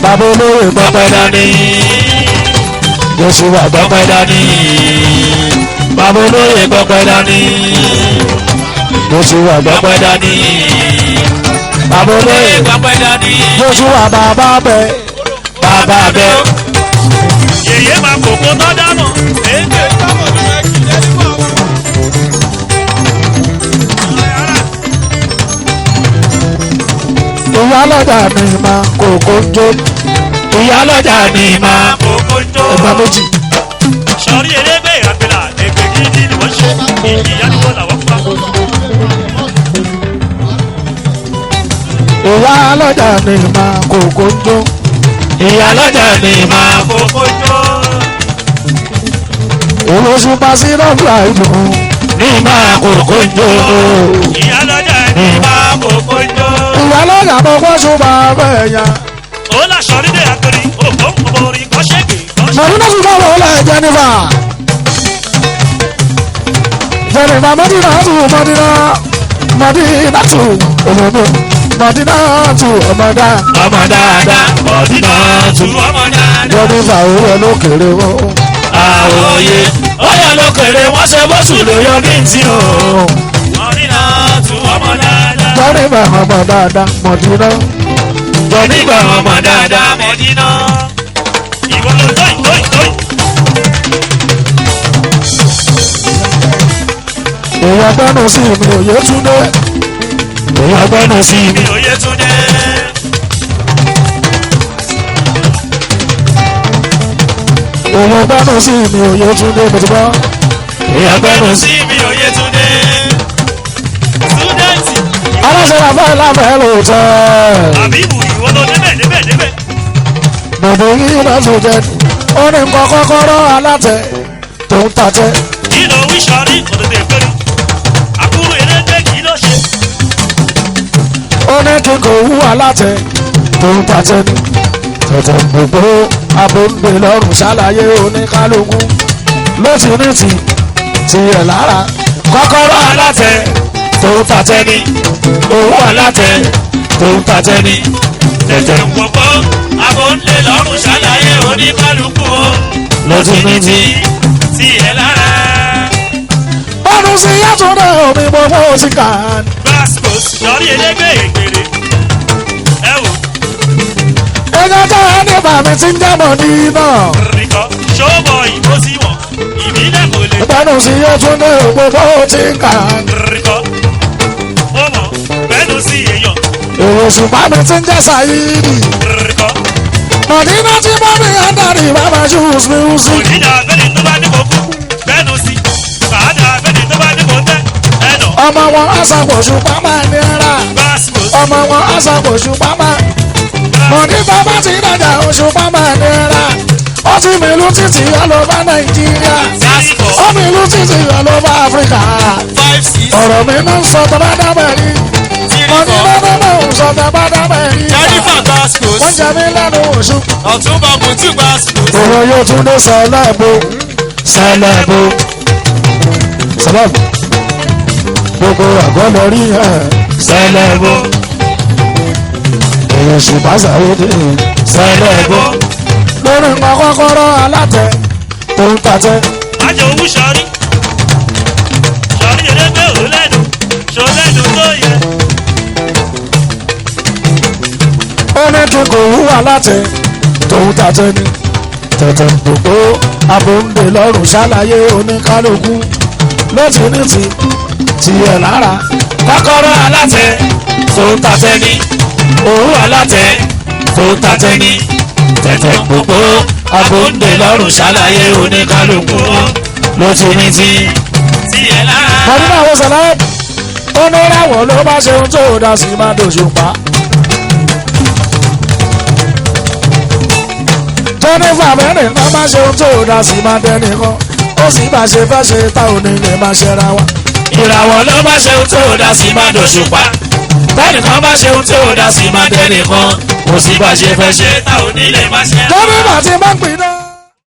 bàbá olóyè gbọ́pẹ́ dání Joshua gbọ́pẹ́ dání bàbá olóyè gbọ́pẹ́ dání Joshua gbọ́pẹ́ dání bàbá olóyè gbọ́pẹ́ dání Joshua bàbá bẹ bàbá bẹ. yèyé máa kókó tó dáná èké. ìyálọ́jà ni ma kòkó jó ìyálọ́jà ni máa kókó jó. ẹgbà méjì. sọ̀rí elégbé àgbẹ̀là ègbè gidi ni wọ́n ṣe ìyá ni wọ́n làwọn pa. ìyálọ́jà ni ma kòkó jó ìyálọ́jà ni máa kókó jó. olóṣù pàṣírọ́fà ìlú ní máa kókó jó. ìyálọ́jà ni máa kókó jó. ìyálọ́jà kọ́kọ́ ṣùgbọ́n bẹ́ẹ̀ yá. ó là sọ̀rí dé àgbẹ̀rì ògbó òbòrí kọ́ṣẹ́gì kọ́ṣẹ́. mọ̀dúnà ṣùgbọ́n wọ́n lẹ̀ jẹ́nifà jẹ́nifà mọ́dínà tù mọ́dínà mọ́dínà tù òmùmù mọ́dínà tù ọmọdá ọmọ dáadáa mọ̀dínà tù ọmọ dáadáa. jẹ́nifà owó ẹ̀ lókèrè wọn. àwòye ọyọ lókèrè wọn ṣe bóṣù ló yọ ní ti o. mọ̀dínà tù ọmọ dáadáa. jẹ́nifà ọmọ dáadáa mọ́dínà. jẹ́nifà ọmọ dáadáa mọ̀dínà. ìwọ ló tóyìn tóyìn tóyìn. èèyàn gbẹ́nu sí mi òye túndé. èèyàn gbẹ́nu sí mi. mi ò yé tún dé. èèyàn gbẹ́nu sí mi òye túndé mo ti gbọ́. èèyàn gbẹ́nu sí mi ò yé tún dé. túdẹ̀ǹtì. aláṣẹ làbẹ́ lábẹ́ lóòótọ́. àbíbù ìwọ ló débẹ̀ débẹ̀ débẹ̀. bòbò yìí náà tó jẹ ó ní nǹkan kọ́kọ́rọ́ alátẹ tó ń tatẹ. kí ló wí sọrí òtítì ìpẹ́rù. àbúrò elédè kí ló ṣe. ó ní kí kò wú alátẹ tó ń tatẹ ní. tẹ̀tẹ̀ gbogbo abóńgbé lọ́rùn ṣàlàyé oníkálukú ló ti ní tiẹ̀ lára. kọ́kọ́rọ́ alátẹ tó ń tatẹ ní. owó alátẹ tó ń tatẹ ní. tẹ̀tẹ̀ gbogbo abóńlé lọ́rùn ṣàlàyé oníkálukú o. ló ti ní tiẹ̀ lára. bọ́dún sí yàtúndé omi gbogbo ti kà á. Bascos lórí elégbé ègbèrè. ẹ wò ẹjọ́ tó ẹni bàmí ti ń jẹ́mọ̀ ní náà. rìkọ́ ṣọ́ọ̀bọ̀ ìbò sí wọn ìbílẹ̀ kò lè. bọ́dún sí yàtúndé gbogbo ti kà á. rìkọ́ ó mọ̀ bẹ́ẹ̀nu sí èèyàn. èrò ṣùgbọ́n mi ti ń jẹ́ sàyíìdì. rìkọ́ mọ̀dínà tí bọ́bí adarí bàbá ṣùs music. òjìjà bẹ́ẹ̀ni tó bá ní kò kú bẹ́ẹ̀nu sí bàádà bẹ́ẹ̀ni tó bá ní kò tẹ́ ẹ̀nà. ọmọ wọn aṣàkóso pámá ní ara. Bascos ọmọ wọn aṣàkóso pámá. mọ̀dí bàbá ti dájà oṣù pámá ní ara. ó ti mìlú títì ọlọ́ba nàìjíríà. Bascos ó mìlú títì ọlọ́ba áfíríkà. 5-6 ọ̀rọ̀ mi náà ń sọ tó bá dábẹ̀ rí. mọ̀dí bàbá náà ń sọ tó bá dábẹ̀ rí. Jennifer Bascos wọ́n jẹ mí lẹ́nu oṣù. ọ̀túnba Mutu Bascos. òwò yóò tún dé sẹ́lẹ̀bù. sẹ́lẹ̀bù. sẹ́lẹ̀bù. gbogbo àgọ́ lọ rí ẹ̀. sẹlẹ̀bù èyí ṣùgbọ́n sàwọ́dé. sẹlẹ̀bù. lórí nǹkan kọ́kọ́rọ́ alátẹ tó ń tatẹ. àjọ owó sọrí sọrí elégbé òun lẹ́nu ṣò lẹ́nu tó yẹ. ó ní kí kò wú alátẹ tó ń tatẹ ní. tẹ̀tẹ̀ gbogbo abòǹde lọ́rùn ṣàlàyé oníkálukú ló ti ní tiẹ̀ lára. kọ́kọ́rọ́ alátẹ tó ń tatẹ ní. owó alátẹ tó ń tatẹ ní. tẹ̀tẹ̀ gbogbo abóńdè lọ́rùn ṣàlàyé oníkálukú ló ti ní tiẹ̀ lára. mọ̀dínà wo sẹ̀lẹ̀ ó ní ráwọ̀ ló bá ṣe ohun tó dá sí máa dòṣùpá. Jennifer bẹ́ẹ̀ni náà máa ṣe ohun tó dá sí máa dẹ́ni kan ó sì bá ṣe fẹ́ ṣe tá ò ní lè máa ṣe ra wa. ìràwọ̀ ló bá ṣe tó dá sí má dòṣùpá. tẹ́nìkan bá ṣe ohun tí ò dá sí máa dẹ́nìkan kò sí bá ṣe fẹ́ ṣe tá ò ní lè má ṣe. gómìnà ti máa ń pin náà.